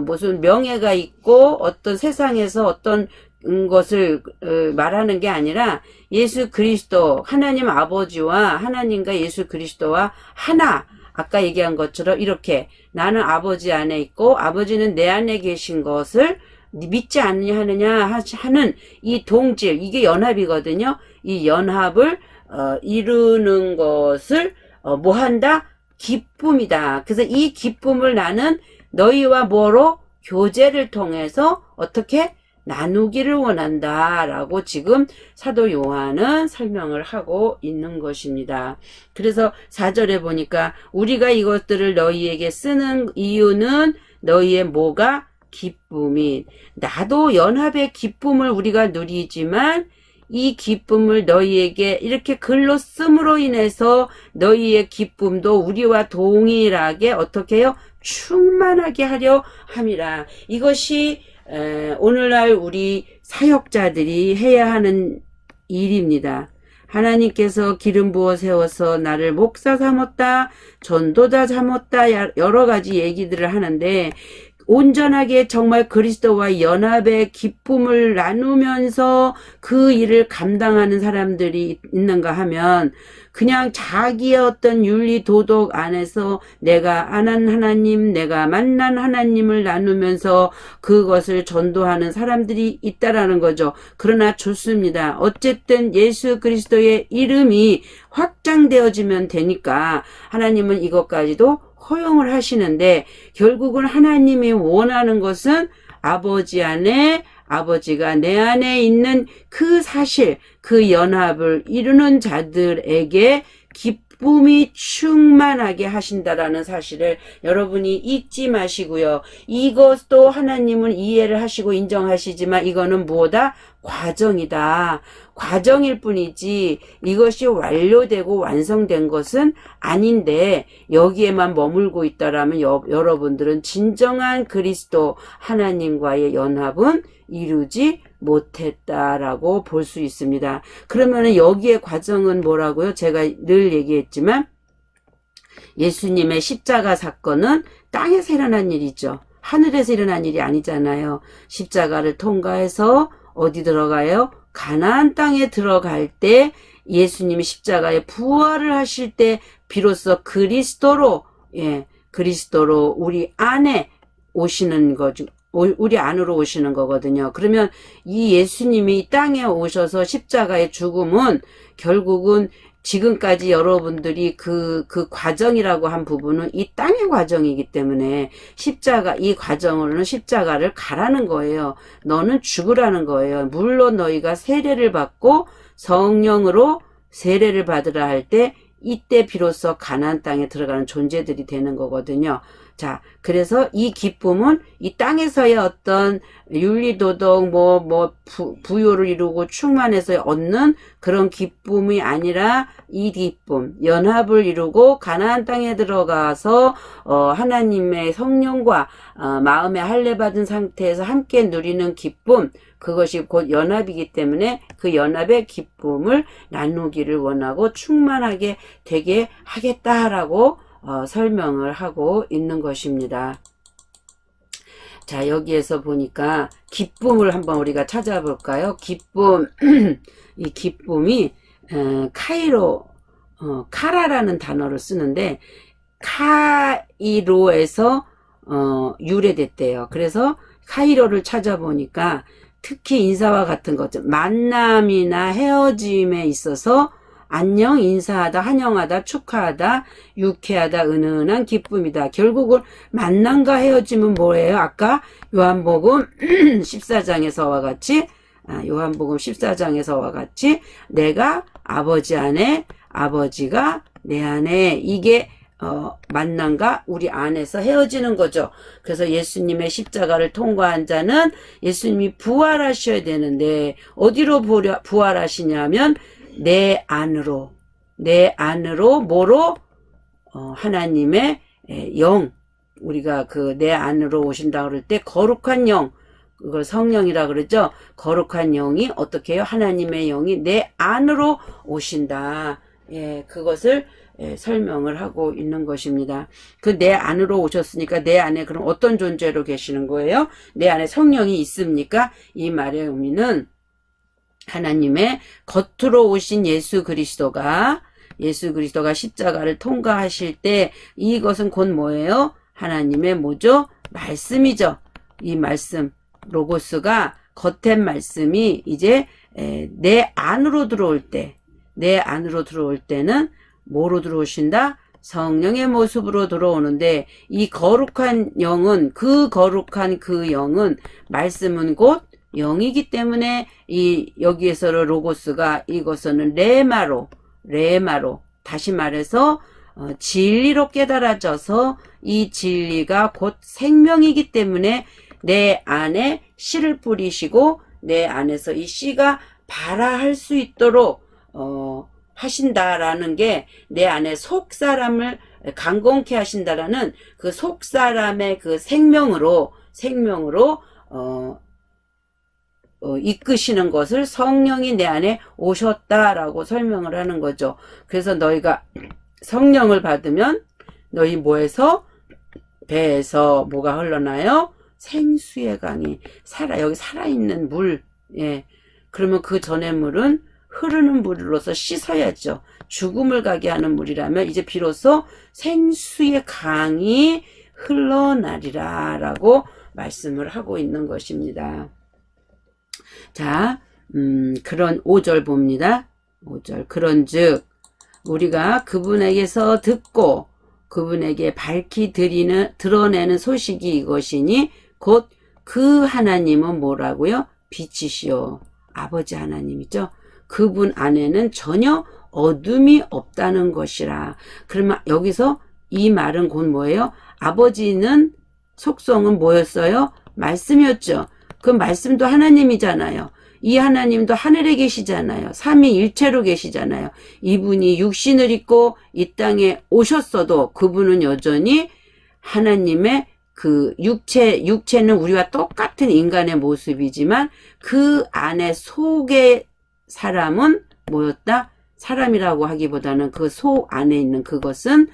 무슨 명예가 있고 어떤 세상에서 어떤 것을 말하는 게 아니라 예수 그리스도 하나님 아버지와 하나님과 예수 그리스도와 하나, 아까 얘기한 것처럼 이렇게 나는 아버지 안에 있고 아버지는 내 안에 계신 것을 믿지 않느냐 하는 이 동질, 이게 연합이거든요. 이 연합을 이루는 것을 뭐 한다? 기쁨이다. 그래서 이 기쁨을 나는 너희와 뭐로? 교제를 통해서 어떻게? 나누기를 원한다 라고 지금 사도 요한은 설명을 하고 있는 것입니다. 그래서 4절에 보니까 우리가 이것들을 너희에게 쓰는 이유는 너희의 뭐가? 기쁨이. 나도 연합의 기쁨을 우리가 누리지만 이 기쁨을 너희에게 이렇게 글로 씀으로 인해서 너희의 기쁨도 우리와 동일하게 어떻게 해요? 충만하게 하려 함이라. 이것이 오늘날 우리 사역자들이 해야 하는 일입니다. 하나님께서 기름 부어 세워서 나를 목사 삼았다, 전도자 삼았다, 여러 가지 얘기들을 하는데 온전하게 정말 그리스도와 연합의 기쁨을 나누면서 그 일을 감당하는 사람들이 있는가 하면 그냥 자기의 어떤 윤리 도덕 안에서 내가 아는 하나님, 내가 만난 하나님을 나누면서 그것을 전도하는 사람들이 있다라는 거죠. 그러나 좋습니다. 어쨌든 예수 그리스도의 이름이 확장되어지면 되니까 하나님은 이것까지도 허용을 하시는데 결국은 하나님이 원하는 것은 아버지 안에 아버지가 내 안에 있는 그 사실, 그 연합을 이루는 자들에게 기쁨이 충만하게 하신다라는 사실을 여러분이 잊지 마시고요. 이것도 하나님은 이해를 하시고 인정하시지만 이거는 무엇이다? 과정이다. 과정일 뿐이지 이것이 완료되고 완성된 것은 아닌데 여기에만 머물고 있다라면 여러분들은 진정한 그리스도 하나님과의 연합은 이루지 못했다라고 볼 수 있습니다. 그러면 여기에 과정은 뭐라고요? 제가 늘 얘기했지만 예수님의 십자가 사건은 땅에서 일어난 일이죠. 하늘에서 일어난 일이 아니잖아요. 십자가를 통과해서 어디 들어가요? 가나안 땅에 들어갈 때 예수님이 십자가에 부활을 하실 때 비로소 그리스도로 우리 안에 오시는 거죠. 우리 안으로 오시는 거거든요. 그러면 이 예수님이 땅에 오셔서 십자가의 죽음은 결국은 지금까지 여러분들이 그 과정이라고 한 부분은 이 땅의 과정이기 때문에 십자가, 이 과정으로는 십자가를 가라는 거예요. 너는 죽으라는 거예요. 물론 너희가 세례를 받고 성령으로 세례를 받으라 할 때 이때 비로소 가나안 땅에 들어가는 존재들이 되는 거거든요. 자, 그래서 이 기쁨은 이 땅에서의 어떤 윤리도덕, 부요를 이루고 충만해서 얻는 그런 기쁨이 아니라 이 기쁨, 연합을 이루고 가나안 땅에 들어가서, 하나님의 성령과, 마음에 할례 받은 상태에서 함께 누리는 기쁨, 그것이 곧 연합이기 때문에 그 연합의 기쁨을 나누기를 원하고 충만하게 되게 하겠다라고 설명을 하고 있는 것입니다. 자, 여기에서 보니까 기쁨을 한번 우리가 찾아볼까요? 기쁨, 이 기쁨이 카이로, 카라라는 단어를 쓰는데 카이로에서 유래됐대요. 그래서 카이로를 찾아보니까 특히 인사와 같은 것들, 만남이나 헤어짐에 있어서 안녕, 인사하다, 환영하다, 축하하다, 유쾌하다, 은은한 기쁨이다. 결국은 만남과 헤어짐은 뭐예요? 아까 요한복음 14장에서와 같이, 요한복음 14장에서와 같이 내가 아버지 안에, 아버지가 내 안에, 이게 만남과 우리 안에서 헤어지는 거죠. 그래서 예수님의 십자가를 통과한 자는 예수님이 부활하셔야 되는데 어디로 부활하시냐면 내 안으로 뭐로? 하나님의 영, 우리가 그 내 안으로 오신다 그럴 때 거룩한 영, 그걸 성령이라 그러죠. 거룩한 영이 어떻게 해요? 하나님의 영이 내 안으로 오신다. 예, 그것을 설명을 하고 있는 것입니다. 그 내 안으로 오셨으니까 내 안에 그럼 어떤 존재로 계시는 거예요? 내 안에 성령이 있습니까? 이 말의 의미는 하나님의 겉으로 오신 예수 그리스도가 십자가를 통과하실 때 이것은 곧 뭐예요? 하나님의 뭐죠? 말씀이죠. 이 말씀, 로고스가 겉의 말씀이 이제 내 안으로 들어올 때는 뭐로 들어오신다? 성령의 모습으로 들어오는데 이 거룩한 영은 그 영은 말씀은 곧 영이기 때문에 여기에서는 로고스가 이것은 레마로 다시 말해서 진리로 깨달아져서 이 진리가 곧 생명이기 때문에 내 안에 씨를 뿌리시고 내 안에서 이 씨가 발화할 수 있도록 하신다라는 게 내 안에 속 사람을 강건케 하신다라는 그 속 사람의 그 생명으로 이끄시는 것을 성령이 내 안에 오셨다라고 설명을 하는 거죠. 그래서 너희가 성령을 받으면 너희 뭐에서? 배에서 뭐가 흘러나요? 생수의 강이 여기 살아있는 물. 예. 그러면 그 전의 물은 흐르는 물로서 씻어야죠. 죽음을 가게 하는 물이라면 이제 비로소 생수의 강이 흘러나리라 라고 말씀을 하고 있는 것입니다. 자, 그런 5절 봅니다. 5절. 그런즉 우리가 그분에게서 듣고 그분에게 밝히 드러내는 소식이 이것이니 곧 그 하나님은 뭐라고요? 빛이시오. 아버지 하나님이죠. 그분 안에는 전혀 어둠이 없다는 것이라. 그러면 여기서 이 말은 곧 뭐예요? 아버지는 속성은 뭐였어요? 말씀이었죠. 그 말씀도 하나님이잖아요. 이 하나님도 하늘에 계시잖아요. 삼위일체로 계시잖아요. 이분이 육신을 입고 이 땅에 오셨어도 그분은 여전히 하나님의 그 육체는 우리와 똑같은 인간의 모습이지만 그 안에 속의 사람은 뭐였다? 사람이라고 하기보다는 그 속 안에 있는 그것은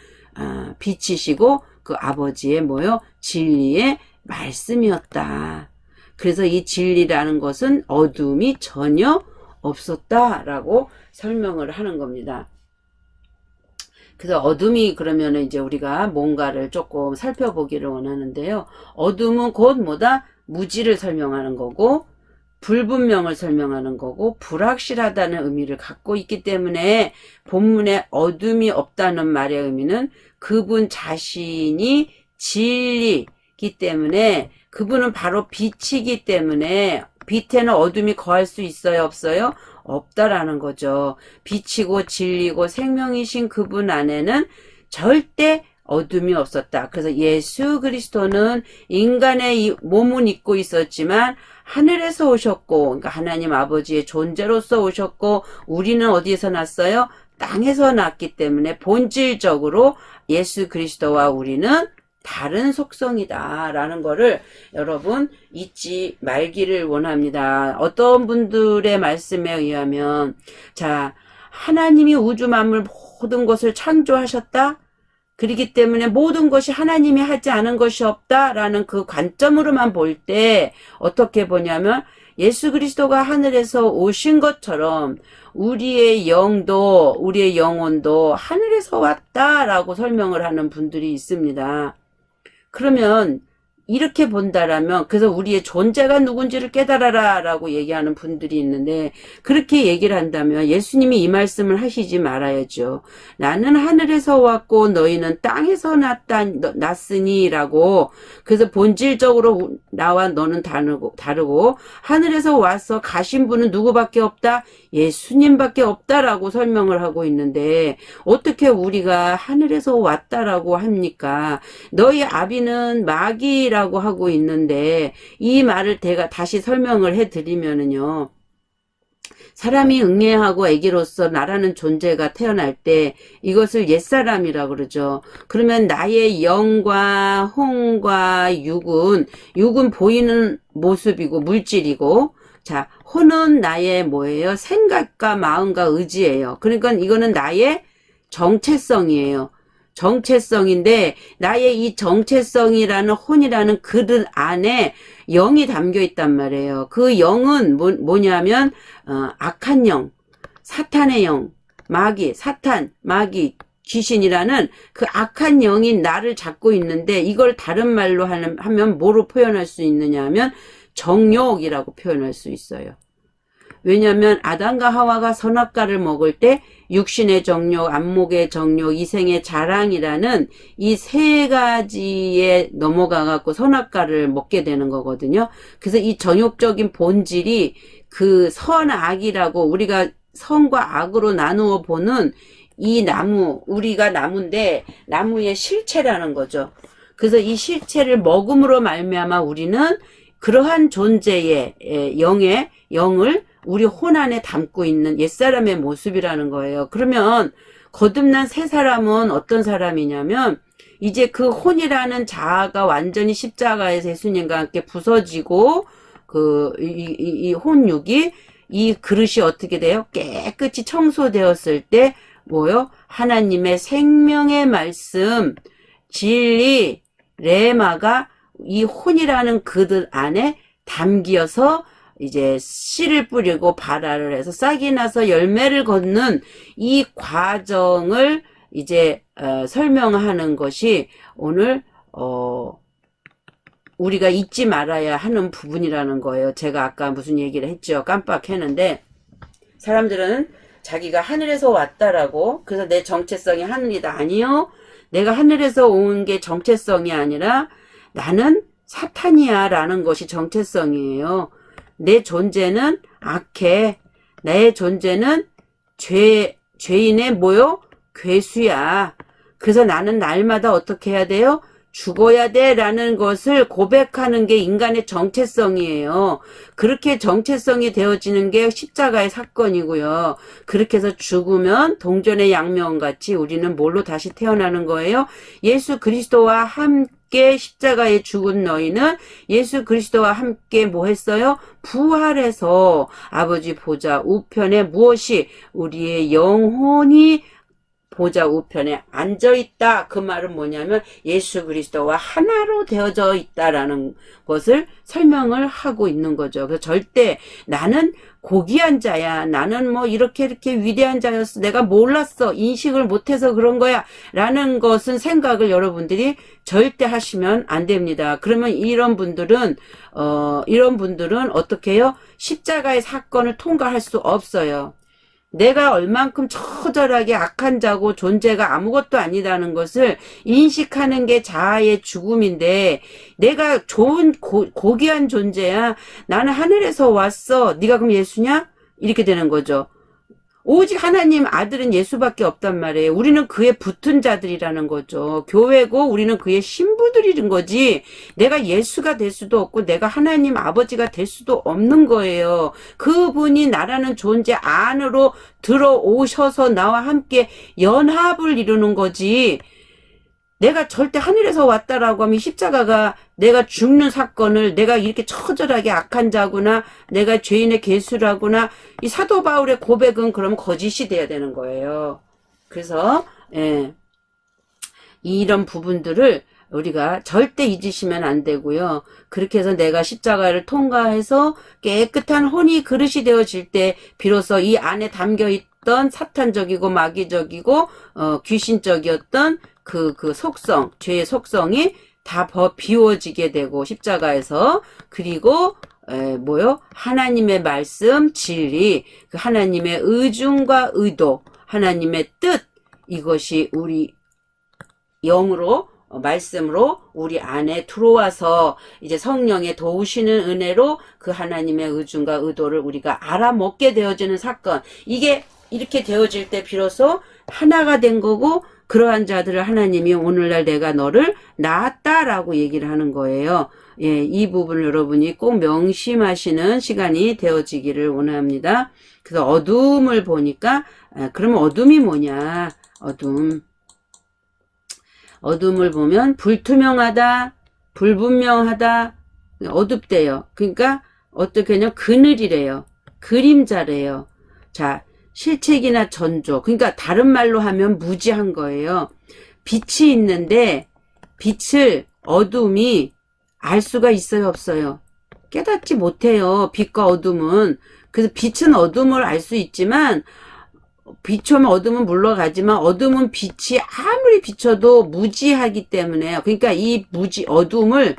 빛이시고 그 아버지의 뭐요? 진리의 말씀이었다. 그래서 이 진리라는 것은 어둠이 전혀 없었다라고 설명을 하는 겁니다. 그래서 어둠이 그러면은 이제 우리가 뭔가를 조금 살펴보기를 원하는데요. 어둠은 곧 뭐다? 무지를 설명하는 거고, 불분명을 설명하는 거고 불확실하다는 의미를 갖고 있기 때문에 본문에 어둠이 없다는 말의 의미는 그분 자신이 진리이기 때문에 그분은 바로 빛이기 때문에 빛에는 어둠이 거할 수 있어요? 없어요? 없다라는 거죠. 빛이고 진리고 생명이신 그분 안에는 절대 어둠이 없었다. 그래서 예수 그리스도는 인간의 몸은 입고 있었지만 하늘에서 오셨고, 그러니까 하나님 아버지의 존재로서 오셨고, 우리는 어디에서 났어요? 땅에서 났기 때문에 본질적으로 예수 그리스도와 우리는 다른 속성이다 라는 거를 여러분 잊지 말기를 원합니다. 어떤 분들의 말씀에 의하면 자, 하나님이 우주 만물 모든 것을 창조하셨다? 그렇기 때문에 모든 것이 하나님이 하지 않은 것이 없다라는 그 관점으로만 볼 때 어떻게 보냐면 예수 그리스도가 하늘에서 오신 것처럼 우리의 영도 우리의 영혼도 하늘에서 왔다라고 설명을 하는 분들이 있습니다. 그러면 이렇게 본다라면 그래서 우리의 존재가 누군지를 깨달아라 라고 얘기하는 분들이 있는데 그렇게 얘기를 한다면 예수님이 이 말씀을 하시지 말아야죠. 나는 하늘에서 왔고 너희는 땅에서 났으니 라고 그래서 본질적으로 나와 너는 다르고 하늘에서 와서 가신 분은 누구밖에 없다? 예수님밖에 없다라고 설명을 하고 있는데 어떻게 우리가 하늘에서 왔다라고 합니까? 너희 아비는 마귀라고 하고 있는데 이 말을 제가 다시 설명을 해드리면은요. 사람이 응애하고 아기로서 나라는 존재가 태어날 때 이것을 옛사람이라고 그러죠. 그러면 나의 영과 혼과 육은 보이는 모습이고 물질이고 자, 혼은 나의 뭐예요? 생각과 마음과 의지예요. 그러니까 이거는 나의 정체성이에요. 정체성인데 나의 이 정체성이라는 혼이라는 그릇 안에 영이 담겨 있단 말이에요. 그 영은 뭐냐면 악한 영, 사탄의 영, 마귀, 사탄, 마귀, 귀신이라는 그 악한 영이 나를 잡고 있는데 이걸 다른 말로 하면 뭐로 표현할 수 있느냐 하면 정욕이라고 표현할 수 있어요. 왜냐하면 아담과 하와가 선악과를 먹을 때 육신의 정욕, 안목의 정욕, 이생의 자랑이라는 이 세 가지에 넘어가갖고 선악과를 먹게 되는 거거든요. 그래서 이 정욕적인 본질이 그 선악이라고 우리가 선과 악으로 나누어 보는 이 나무, 우리가 나무인데 나무의 실체라는 거죠. 그래서 이 실체를 먹음으로 말미암아 우리는 그러한 존재의 영을 우리 혼 안에 담고 있는 옛사람의 모습이라는 거예요. 그러면 거듭난 새 사람은 어떤 사람이냐면 이제 그 혼이라는 자아가 완전히 십자가에서 예수님과 함께 부서지고 이 혼육이 이 그릇이 어떻게 돼요? 깨끗이 청소되었을 때 뭐요? 하나님의 생명의 말씀, 진리, 레마가 이 혼이라는 그들 안에 담겨서 이제 씨를 뿌리고 발화를 해서 싹이 나서 열매를 걷는 이 과정을 이제 설명하는 것이 오늘 우리가 잊지 말아야 하는 부분이라는 거예요. 제가 아까 무슨 얘기를 했죠. 깜빡했는데 사람들은 자기가 하늘에서 왔다라고 그래서 내 정체성이 하늘이다. 아니요. 내가 하늘에서 온 게 정체성이 아니라 나는 사탄이야 라는 것이 정체성이에요. 내 존재는 악해. 내 존재는 죄인의 뭐요? 괴수야. 그래서 나는 날마다 어떻게 해야 돼요? 죽어야 돼 라는 것을 고백하는 게 인간의 정체성이에요. 그렇게 정체성이 되어지는 게 십자가의 사건이고요. 그렇게 해서 죽으면 동전의 양면같이 우리는 뭘로 다시 태어나는 거예요? 예수 그리스도와 함께 십자가에 죽은 너희는 예수 그리스도와 함께 뭐 했어요? 부활해서 아버지 보좌 우편에 무엇이 우리의 영혼이 보좌 우편에 앉아있다. 그 말은 뭐냐면 예수 그리스도와 하나로 되어져 있다라는 것을 설명을 하고 있는 거죠. 그래서 절대 나는 고귀한 자야. 나는 뭐 이렇게 위대한 자였어. 내가 몰랐어. 인식을 못해서 그런 거야. 라는 것은 생각을 여러분들이 절대 하시면 안 됩니다. 그러면 이런 분들은 어떻게 해요? 십자가의 사건을 통과할 수 없어요. 내가 얼만큼 처절하게 악한 자고 존재가 아무것도 아니다는 것을 인식하는 게 자아의 죽음인데, 내가 좋은 고귀한 존재야. 나는 하늘에서 왔어. 네가 그럼 예수냐? 이렇게 되는 거죠. 오직 하나님 아들은 예수밖에 없단 말이에요. 우리는 그에 붙은 자들이라는 거죠. 교회고 우리는 그의 신부들이는 거지, 내가 예수가 될 수도 없고 내가 하나님 아버지가 될 수도 없는 거예요. 그분이 나라는 존재 안으로 들어오셔서 나와 함께 연합을 이루는 거지, 내가 절대 하늘에서 왔다라고 하면 십자가가 내가 죽는 사건을, 내가 이렇게 처절하게 악한 자구나, 내가 죄인의 개수라구나, 이 사도 바울의 고백은 그럼 거짓이 돼야 되는 거예요. 그래서 이런 부분들을 우리가 절대 잊으시면 안 되고요. 그렇게 해서 내가 십자가를 통과해서 깨끗한 혼이 그릇이 되어질 때 비로소 이 안에 담겨있던 사탄적이고 마귀적이고 귀신적이었던 그 속성, 죄의 속성이 다 비워지게 되고, 십자가에서. 그리고 하나님의 말씀, 진리, 그 하나님의 의중과 의도, 하나님의 뜻, 이것이 우리 영으로, 말씀으로 우리 안에 들어와서 이제 성령의 도우시는 은혜로 그 하나님의 의중과 의도를 우리가 알아먹게 되어지는 사건, 이게 이렇게 되어질 때 비로소 하나가 된 거고, 그러한 자들을 하나님이 오늘날 내가 너를 낳았다라고 얘기를 하는 거예요. 예, 이 부분을 여러분이 꼭 명심하시는 시간이 되어지기를 원합니다. 그래서 어둠을 보니까, 그러면 어둠이 뭐냐? 어둠을 보면 불투명하다, 불분명하다, 어둡대요. 그러니까 어떻게 하냐? 그늘이래요. 그림자래요. 자, 실책이나 전조, 그러니까 다른 말로 하면 무지한 거예요. 빛이 있는데 빛을 어둠이 알 수가 있어요, 없어요? 깨닫지 못해요, 빛과 어둠은. 그래서 빛은 어둠을 알 수 있지만, 비추면 어둠은 물러가지만 어둠은 빛이 아무리 비춰도 무지하기 때문에요. 그러니까 이 어둠을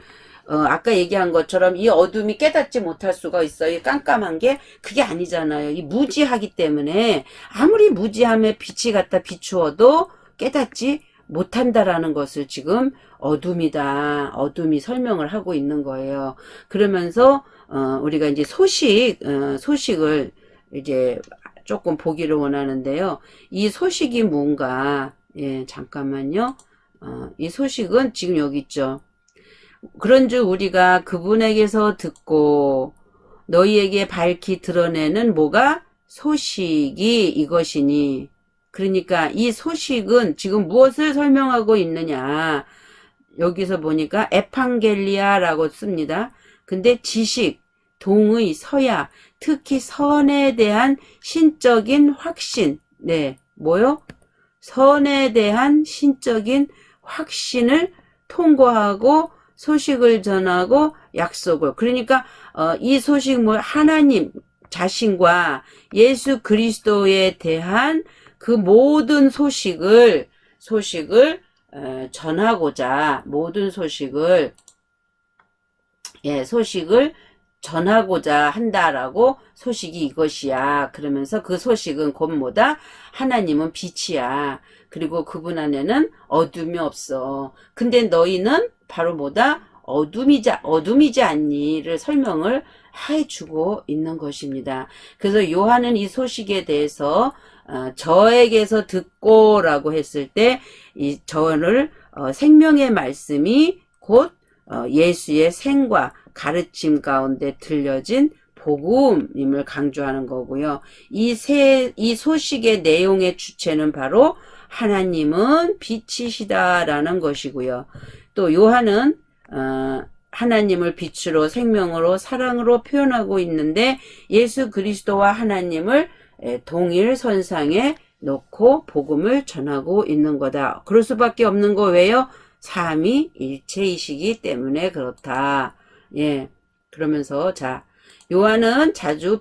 아까 얘기한 것처럼 이 어둠이 깨닫지 못할 수가 있어요. 깜깜한 게 그게 아니잖아요. 이 무지하기 때문에 아무리 무지함에 빛이 갖다 비추어도 깨닫지 못한다라는 것을 지금 어둠이 설명을 하고 있는 거예요. 그러면서 우리가 이제 소식을 이제 조금 보기를 원하는데요. 이 소식이 뭔가, 잠깐만요. 이 소식은 지금 여기 있죠. 그런즉 우리가 그분에게서 듣고 너희에게 밝히 드러내는 뭐가? 소식이 이것이니. 그러니까 이 소식은 지금 무엇을 설명하고 있느냐. 여기서 보니까 에판겔리아라고 씁니다. 근데 지식, 동의, 서야, 특히 선에 대한 신적인 확신. 뭐요? 선에 대한 신적인 확신을 통고하고 소식을 전하고 약속을. 그러니까 이 소식 하나님 자신과 예수 그리스도에 대한 그 모든 소식을 전하고자, 모든 소식을 전하고자 한다라고. 소식이 이것이야. 그러면서 그 소식은 곧 뭐다? 하나님은 빛이야. 그리고 그분 안에는 어둠이 없어. 근데 너희는 바로 뭐다? 어둠이지 않니를 설명을 해주고 있는 것입니다. 그래서 요한은 이 소식에 대해서 저에게서 듣고라고 했을 때 이 저를 생명의 말씀이 곧 예수의 생과 가르침 가운데 들려진 복음임을 강조하는 거고요. 이 소식의 내용의 주체는 바로 하나님은 빛이시다라는 것이고요. 또 요한은 하나님을 빛으로, 생명으로, 사랑으로 표현하고 있는데 예수 그리스도와 하나님을 동일 선상에 놓고 복음을 전하고 있는 거다. 그럴 수밖에 없는 거 왜요? 삼위일체이시기 때문에 그렇다. 예. 그러면서 자, 요한은 자주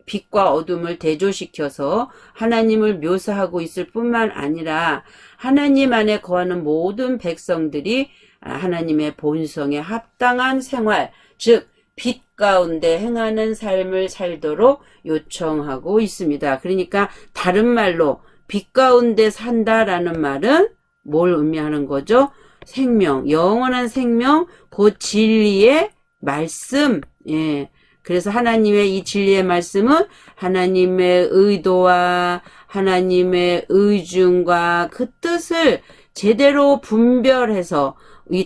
빛과 어둠을 대조시켜서 하나님을 묘사하고 있을 뿐만 아니라 하나님 안에 거하는 모든 백성들이 하나님의 본성에 합당한 생활, 즉 빛 가운데 행하는 삶을 살도록 요청하고 있습니다. 그러니까 다른 말로 빛 가운데 산다라는 말은 뭘 의미하는 거죠? 생명, 영원한 생명, 곧 진리의 말씀. 예. 그래서 하나님의 이 진리의 말씀은 하나님의 의도와 하나님의 의중과 그 뜻을 제대로 분별해서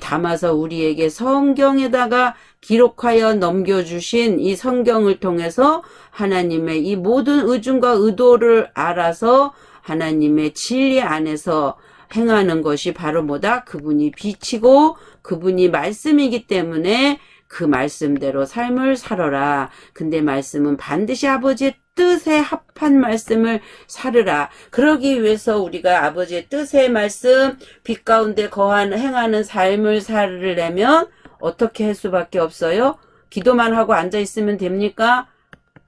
담아서 우리에게 성경에다가 기록하여 넘겨주신 이 성경을 통해서 하나님의 이 모든 의중과 의도를 알아서 하나님의 진리 안에서 행하는 것이 바로 뭐다? 그분이 빛이고 그분이 말씀이기 때문에 그 말씀대로 삶을 살아라. 근데 말씀은 반드시 아버지의 뜻에 합한 말씀을 살으라. 그러기 위해서 우리가 아버지의 뜻의 말씀, 빛 가운데 행하는 삶을 살으려면 어떻게 할 수밖에 없어요? 기도만 하고 앉아있으면 됩니까?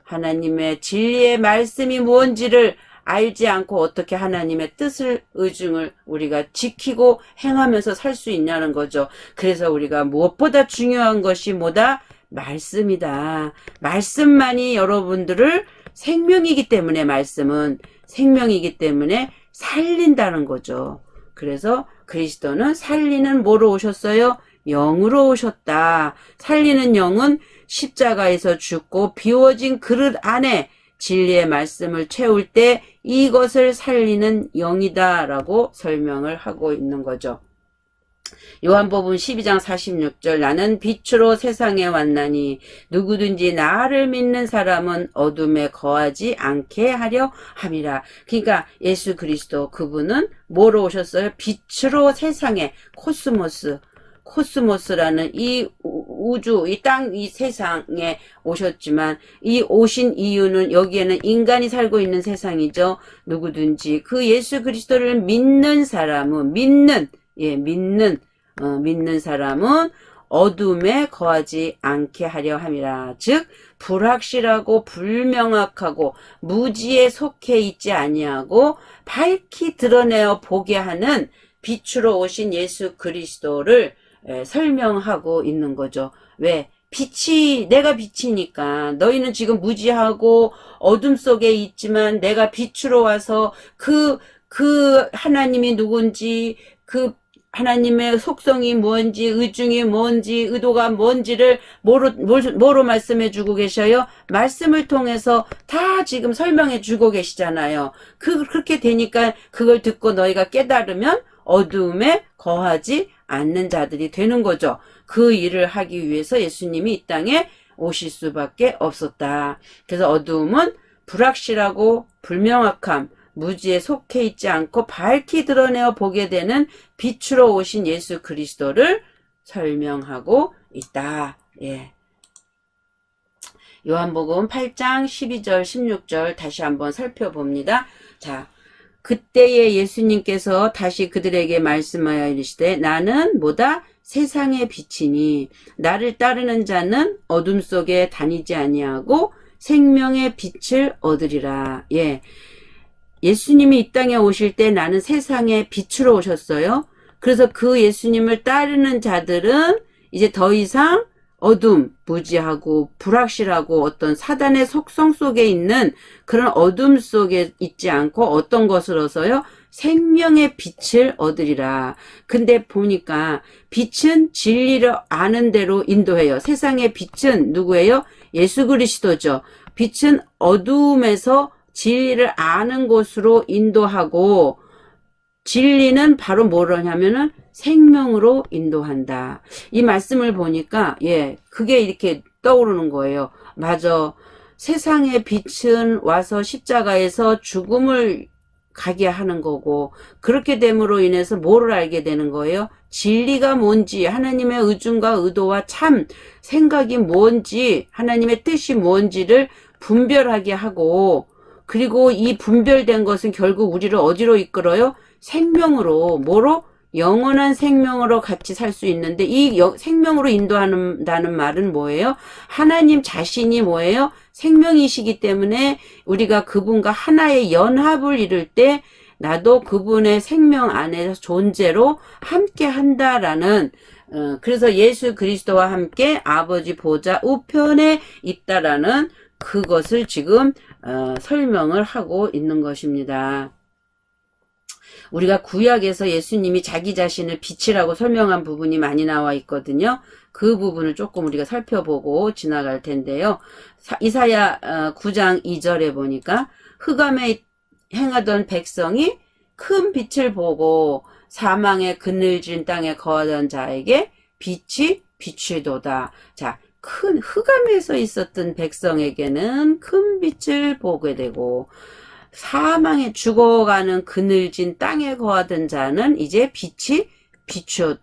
하나님의 진리의 말씀이 무언지를 알지 않고 어떻게 하나님의 뜻을, 의중을 우리가 지키고 행하면서 살 수 있냐는 거죠. 그래서 우리가 무엇보다 중요한 것이 뭐다? 말씀이다. 말씀만이 여러분들을 생명이기 때문에 말씀은 생명이기 때문에 살린다는 거죠. 그래서 그리스도는 살리는 뭐로 오셨어요? 영으로 오셨다. 살리는 영은 십자가에서 죽고 비워진 그릇 안에 진리의 말씀을 채울 때 이것을 살리는 영이다 라고 설명을 하고 있는 거죠. 요한복음 12장 46절 나는 빛으로 세상에 왔나니 누구든지 나를 믿는 사람은 어둠에 거하지 않게 하려 함이라. 그러니까 예수 그리스도 그분은 뭐로 오셨어요? 빛으로 세상에 코스모스라는 이 우주, 이 땅, 이 세상에 오셨지만 이 오신 이유는 여기에는 인간이 살고 있는 세상이죠. 누구든지 그 예수 그리스도를 믿는 사람은 믿는 사람은 어둠에 거하지 않게 하려 함이라. 즉 불확실하고 불명확하고 무지에 속해 있지 아니하고 밝히 드러내어 보게 하는 빛으로 오신 예수 그리스도를 설명하고 있는 거죠. 왜? 내가 빛이니까 너희는 지금 무지하고 어둠 속에 있지만 내가 빛으로 와서 그 하나님이 누군지 그 하나님의 속성이 뭔지 의중이 뭔지 의도가 뭔지를 뭐로 말씀해 주고 계셔요? 말씀을 통해서 다 지금 설명해 주고 계시잖아요. 그렇게 되니까 그걸 듣고 너희가 깨달으면 어두움에 거하지 않는 자들이 되는 거죠. 그 일을 하기 위해서 예수님이 이 땅에 오실 수밖에 없었다. 그래서 어두움은 불확실하고 불명확함, 무지에 속해 있지 않고 밝히 드러내어 보게 되는 빛으로 오신 예수 그리스도를 설명하고 있다. 예. 요한복음 8장 12절 16절 다시 한번 살펴봅니다. 자, 그때에 예수님께서 다시 그들에게 말씀하여 이르시되 나는 뭐다? 세상의 빛이니 나를 따르는 자는 어둠 속에 다니지 아니하고 생명의 빛을 얻으리라. 예. 예수님이 이 땅에 오실 때 나는 세상의 빛으로 오셨어요. 그래서 그 예수님을 따르는 자들은 이제 더 이상 어둠, 무지하고 불확실하고 어떤 사단의 속성 속에 있는 그런 어둠 속에 있지 않고 어떤 것으로서요? 생명의 빛을 얻으리라. 근데 보니까 빛은 진리를 아는 대로 인도해요. 세상의 빛은 누구예요? 예수 그리스도죠. 빛은 어두움에서 진리를 아는 곳으로 인도하고 진리는 바로 뭐냐면은 생명으로 인도한다. 이 말씀을 보니까 그게 이렇게 떠오르는 거예요. 맞아. 세상의 빛은 와서 십자가에서 죽음을 가게 하는 거고 그렇게 됨으로 인해서 뭐를 알게 되는 거예요? 진리가 뭔지 하나님의 의중과 의도와 참 생각이 뭔지 하나님의 뜻이 뭔지를 분별하게 하고 그리고 이 분별된 것은 결국 우리를 어디로 이끌어요? 생명으로, 뭐로? 영원한 생명으로 같이 살 수 있는데, 이 생명으로 인도한다는 말은 뭐예요? 하나님 자신이 뭐예요? 생명이시기 때문에 우리가 그분과 하나의 연합을 이룰 때 나도 그분의 생명 안에서 존재로 함께 한다라는, 그래서 예수 그리스도와 함께 아버지 보좌 우편에 있다라는 그것을 지금 설명을 하고 있는 것입니다. 우리가 구약에서 예수님이 자기 자신을 빛이라고 설명한 부분이 많이 나와 있거든요. 그 부분을 조금 우리가 살펴보고 지나갈 텐데요. 이사야 9장 2절에 보니까 흑암에 행하던 백성이 큰 빛을 보고 사망의 그늘진 땅에 거하던 자에게 빛이 비추도다. 자, 큰 흑암에서 있었던 백성에게는 큰 빛을 보게 되고, 사망에 죽어가는 그늘진 땅에 거하던 자는 이제 빛이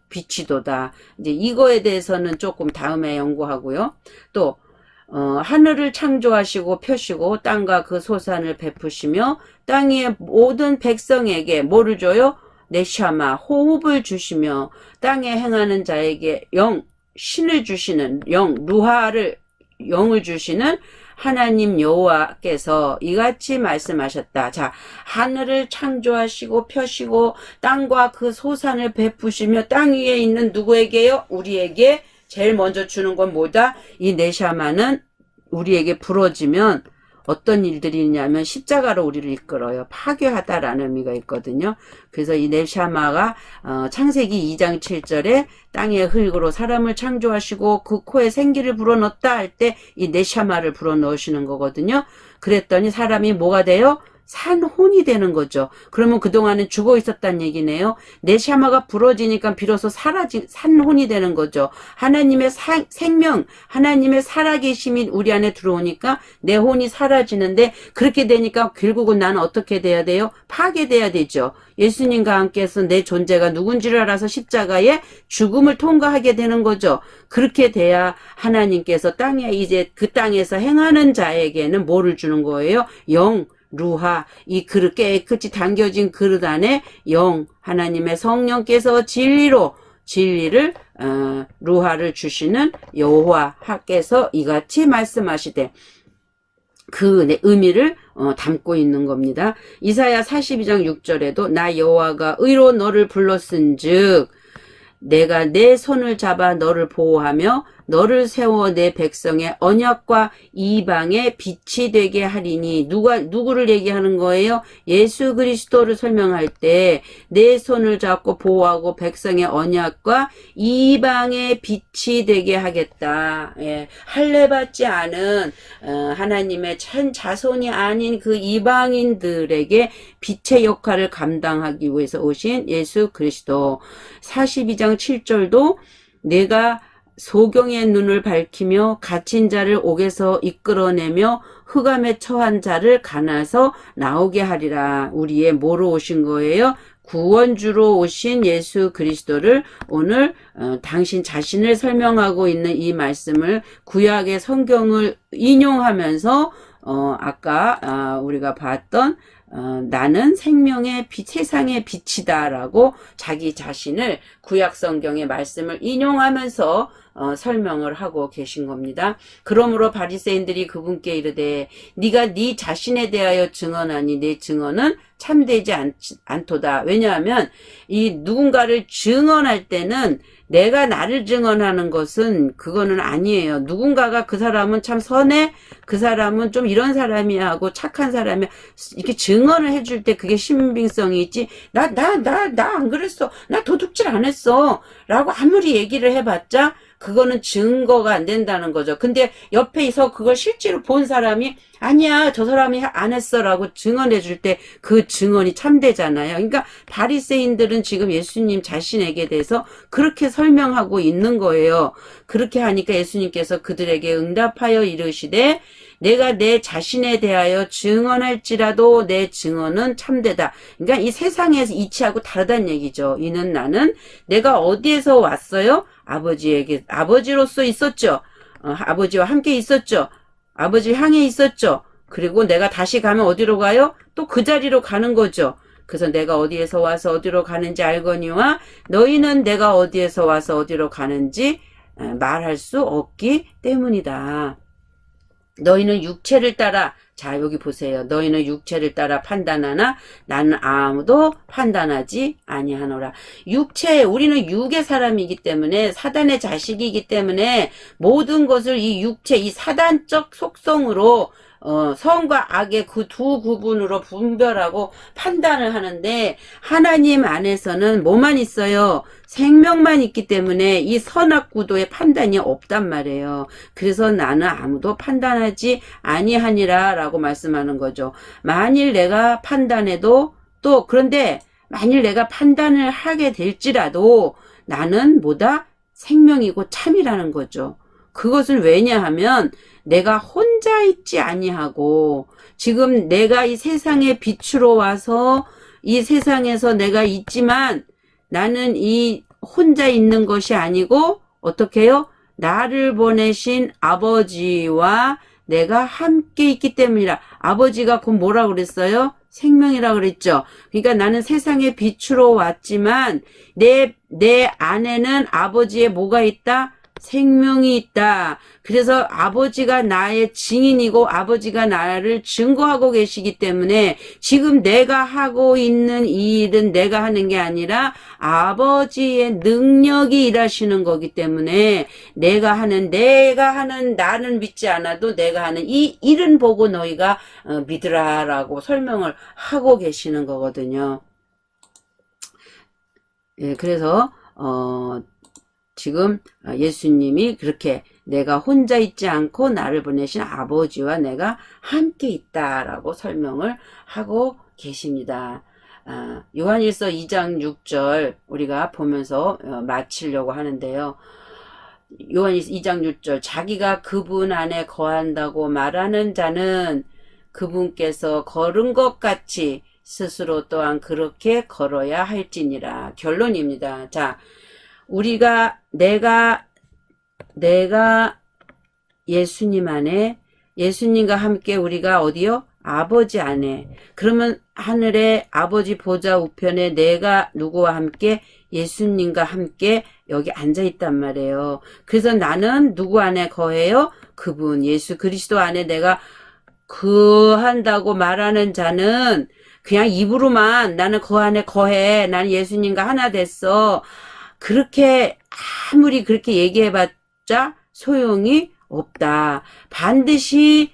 비치도다. 이제 이거에 대해서는 조금 다음에 연구하고요. 또 하늘을 창조하시고 펴시고 땅과 그 소산을 베푸시며 땅 위의 모든 백성에게 뭐를 줘요? 네샤마, 호흡을 주시며 땅에 행하는 자에게 신을 주시는 루하를 영을 주시는 하나님 여호와께서 이같이 말씀하셨다. 자, 하늘을 창조하시고 펴시고 땅과 그 소산을 베푸시며 땅 위에 있는 누구에게요? 우리에게 제일 먼저 주는 건 뭐다? 이 네샤마는 우리에게 부러지면 어떤 일들이 있냐면 십자가로 우리를 이끌어요. 파괴하다라는 의미가 있거든요. 그래서 이 네샤마가 창세기 2장 7절에 땅의 흙으로 사람을 창조하시고 그 코에 생기를 불어넣었다 할 때 이 네샤마를 불어넣으시는 거거든요. 그랬더니 사람이 뭐가 돼요? 산혼이 되는 거죠. 그러면 그동안은 죽어 있었단 얘기네요. 네샤마가 부러지니까 비로소 산혼이 되는 거죠. 하나님의 생명, 하나님의 살아계심이 우리 안에 들어오니까 내 혼이 사라지는데, 그렇게 되니까 결국은 나는 어떻게 돼야 돼요? 파괴돼야 되죠. 예수님과 함께해서 내 존재가 누군지를 알아서 십자가의 죽음을 통과하게 되는 거죠. 그렇게 돼야 하나님께서 이제 그 땅에서 행하는 자에게는 뭐를 주는 거예요? 루하, 이 그릇 깨끗이 담겨진 그릇 안에 하나님의 성령께서 진리를 루하를 주시는 여호와께서 이같이 말씀하시되, 그 의미를 담고 있는 겁니다. 이사야 42장 6절에도 나 여호와가 의로 너를 불렀은즉 내가 내 손을 잡아 너를 보호하며 너를 세워 내 백성의 언약과 이방의 빛이 되게 하리니. 누구를 얘기하는 거예요? 예수 그리스도를 설명할 때 내 손을 잡고 보호하고 백성의 언약과 이방의 빛이 되게 하겠다. 예, 할례받지 않은 하나님의 천 자손이 아닌 그 이방인들에게 빛의 역할을 감당하기 위해서 오신 예수 그리스도. 42장 7절도 내가 소경의 눈을 밝히며 갇힌 자를 옥에서 이끌어내며 흑암에 처한 자를 가나서 나오게 하리라. 우리의 뭐로 오신 거예요? 구원주로 오신 예수 그리스도를 오늘 당신 자신을 설명하고 있는 이 말씀을 구약의 성경을 인용하면서 아까 우리가 봤던 나는 생명의 빛, 세상의 빛이다 라고 자기 자신을 구약 성경의 말씀을 인용하면서 설명을 하고 계신 겁니다. 그러므로 바리새인들이 그분께 이르되 네가 네 자신에 대하여 증언하니 네 증언은 참되지 않도다. 왜냐하면 이 누군가를 증언할 때는 내가 나를 증언하는 것은 그거는 아니에요. 누군가가 그 사람은 참 선해, 그 사람은 좀 이런 사람이야 하고 착한 사람이야, 이렇게 증언을 해줄 때 그게 신빙성이 있지. 나 안 그랬어, 나 도둑질 안 했어 라고 아무리 얘기를 해봤자 그거는 증거가 안 된다는 거죠. 근데 옆에서 그걸 실제로 본 사람이 아니야, 저 사람이 안 했어 라고 증언해 줄 때 그 증언이 참되잖아요. 그러니까 바리새인들은 지금 예수님 자신에게 대해서 그렇게 설명하고 있는 거예요. 그렇게 하니까 예수님께서 그들에게 응답하여 이르시되 내가 내 자신에 대하여 증언할지라도 내 증언은 참되다. 그러니까 이 세상에서 이치하고 다르다는 얘기죠. 이는 나는 내가 어디에서 왔어요? 아버지로서 있었죠. 아버지와 함께 있었죠. 아버지를 향해 있었죠. 그리고 내가 다시 가면 어디로 가요? 또 그 자리로 가는 거죠. 그래서 내가 어디에서 와서 어디로 가는지 알거니와 너희는 내가 어디에서 와서 어디로 가는지 말할 수 없기 때문이다. 너희는 육체를 따라, 자 여기 보세요. 너희는 육체를 따라 판단하나 나는 아무도 판단하지 아니하노라. 우리는 육의 사람이기 때문에, 사단의 자식이기 때문에 모든 것을 이 육체, 이 사단적 속성으로 선과 악의 그 두 구분으로 분별하고 판단을 하는데, 하나님 안에서는 뭐만 있어요? 생명만 있기 때문에 이 선악 구도의 판단이 없단 말이에요. 그래서 나는 아무도 판단하지 아니하니라 라고 말씀하는 거죠. 만일 내가 판단해도, 또 그런데 만일 내가 판단을 하게 될지라도 나는 뭐다? 생명이고 참이라는 거죠. 그것을 왜냐하면 내가 혼자 있지 아니하고, 지금 내가 이 세상의 빛으로 와서 이 세상에서 내가 있지만 나는 이 혼자 있는 것이 아니고 어떻게 해요? 나를 보내신 아버지와 내가 함께 있기 때문이라. 아버지가 곧 뭐라 그랬어요? 생명이라 그랬죠. 그러니까 나는 세상의 빛으로 왔지만 내 안에는 아버지의 뭐가 있다? 생명이 있다. 그래서 아버지가 나의 증인이고 아버지가 나를 증거하고 계시기 때문에 지금 내가 하고 있는 이 일은 내가 하는 게 아니라 아버지의 능력이 일하시는 거기 때문에 내가 하는 나는 믿지 않아도 내가 하는 이 일은 보고 너희가 믿으라라고 설명을 하고 계시는 거거든요. 예, 그래서 지금 예수님이 그렇게 내가 혼자 있지 않고 나를 보내신 아버지와 내가 함께 있다라고 설명을 하고 계십니다. 요한일서 2장 6절 우리가 보면서 마치려고 하는데요. 요한일서 2장 6절 자기가 그분 안에 거한다고 말하는 자는 그분께서 걸은 것 같이 스스로 또한 그렇게 걸어야 할지니라. 결론입니다. 자, 내가 예수님 안에, 예수님과 함께 우리가 어디요? 아버지 안에. 그러면 하늘의 아버지 보좌 우편에 내가 누구와 함께? 예수님과 함께 여기 앉아있단 말이에요. 그래서 나는 누구 안에 거해요? 그분 예수 그리스도 안에 내가 거한다고 말하는 자는 그냥 입으로만 나는 그 안에 거해. 나는 예수님과 하나 됐어. 그렇게 아무리 그렇게 얘기해봤자 소용이 없다. 반드시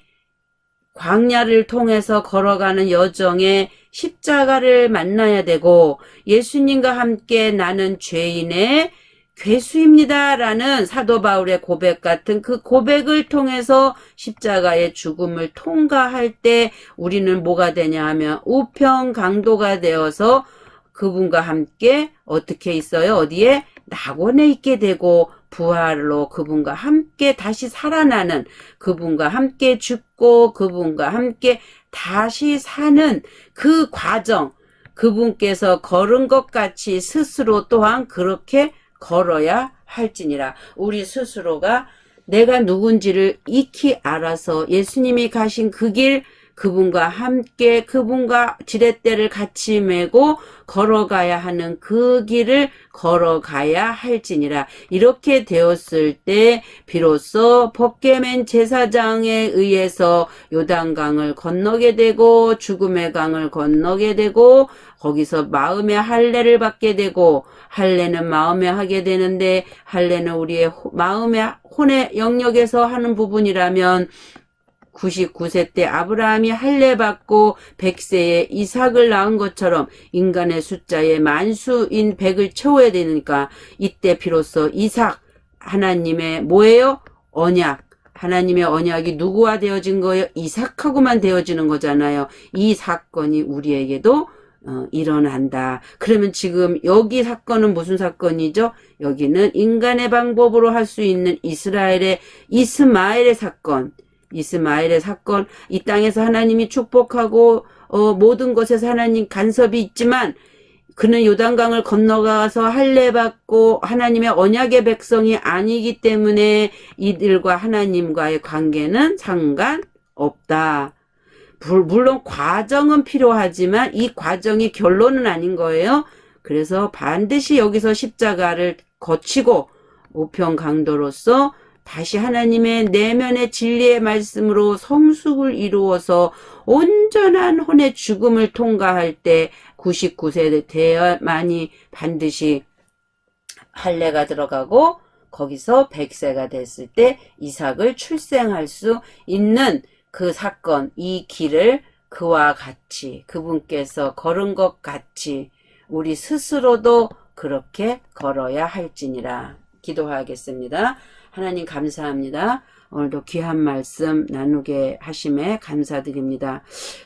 광야를 통해서 걸어가는 여정에 십자가를 만나야 되고 예수님과 함께 나는 죄인의 괴수입니다 라는 사도 바울의 고백 같은 그 고백을 통해서 십자가의 죽음을 통과할 때 우리는 뭐가 되냐 하면 우편 강도가 되어서 그분과 함께 어떻게 있어요? 어디에? 낙원에 있게 되고 부활로 그분과 함께 다시 살아나는, 그분과 함께 죽고 그분과 함께 다시 사는 그 과정, 그분께서 걸은 것 같이 스스로 또한 그렇게 걸어야 할지니라. 우리 스스로가 내가 누군지를 익히 알아서 예수님이 가신 그 길, 그분과 함께 그분과 지렛대를 같이 메고 걸어가야 하는 그 길을 걸어가야 할지니라. 이렇게 되었을 때 비로소 법계맨 제사장에 의해서 요단강을 건너게 되고 죽음의 강을 건너게 되고 거기서 마음의 할례를 받게 되고, 할례는 마음에 하게 되는데 할례는 우리의 마음의 혼의 영역에서 하는 부분이라면 99세 때 아브라함이 할례 받고 100세에 이삭을 낳은 것처럼 인간의 숫자에 만수인 100을 채워야 되니까 이때 비로소 이삭, 하나님의 뭐예요? 언약. 하나님의 언약이 누구와 되어진 거예요? 이삭하고만 되어지는 거잖아요. 이 사건이 우리에게도 일어난다. 그러면 지금 여기 사건은 무슨 사건이죠? 여기는 인간의 방법으로 할 수 있는 이스마엘의 사건. 이스마엘의 사건, 이 땅에서 하나님이 축복하고 모든 것에서 하나님 간섭이 있지만 그는 요단강을 건너가서 할례 받고 하나님의 언약의 백성이 아니기 때문에 이들과 하나님과의 관계는 상관없다. 물론 과정은 필요하지만 이 과정이 결론은 아닌 거예요. 그래서 반드시 여기서 십자가를 거치고 우편강도로서 다시 하나님의 내면의 진리의 말씀으로 성숙을 이루어서 온전한 혼의 죽음을 통과할 때 99세 되어야만이 반드시 할례가 들어가고 거기서 100세가 됐을 때 이삭을 출생할 수 있는 그 사건, 이 길을 그와 같이 그분께서 걸은 것 같이 우리 스스로도 그렇게 걸어야 할지니라. 기도하겠습니다. 하나님 감사합니다. 오늘도 귀한 말씀 나누게 하심에 감사드립니다.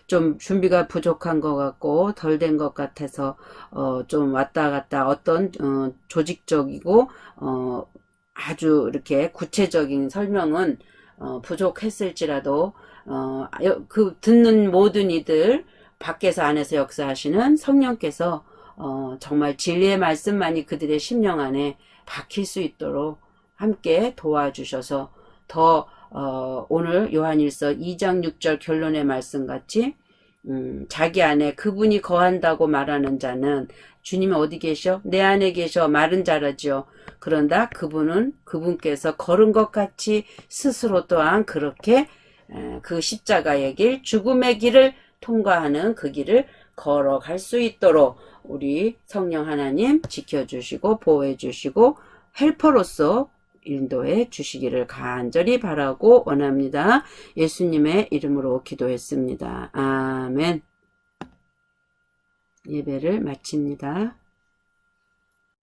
좀 준비가 부족한 것 같고 덜 된 것 같아서 좀 왔다 갔다 어떤 조직적이고 아주 이렇게 구체적인 설명은 부족했을지라도 그 듣는 모든 이들 밖에서 안에서 역사하시는 성령께서 정말 진리의 말씀만이 그들의 심령 안에 박힐 수 있도록 함께 도와주셔서 더 오늘 요한일서 2장 6절 결론의 말씀같이 자기 안에 그분이 거한다고 말하는 자는 주님이 어디 계셔? 내 안에 계셔. 말은 잘하죠. 그런다 그분께서 걸은 것 같이 스스로 또한 그렇게 그 십자가의 길, 죽음의 길을 통과하는 그 길을 걸어갈 수 있도록 우리 성령 하나님 지켜주시고 보호해주시고 헬퍼로서 인도해 주시기를 간절히 바라고 원합니다. 예수님의 이름으로 기도했습니다. 아멘. 예배를 마칩니다.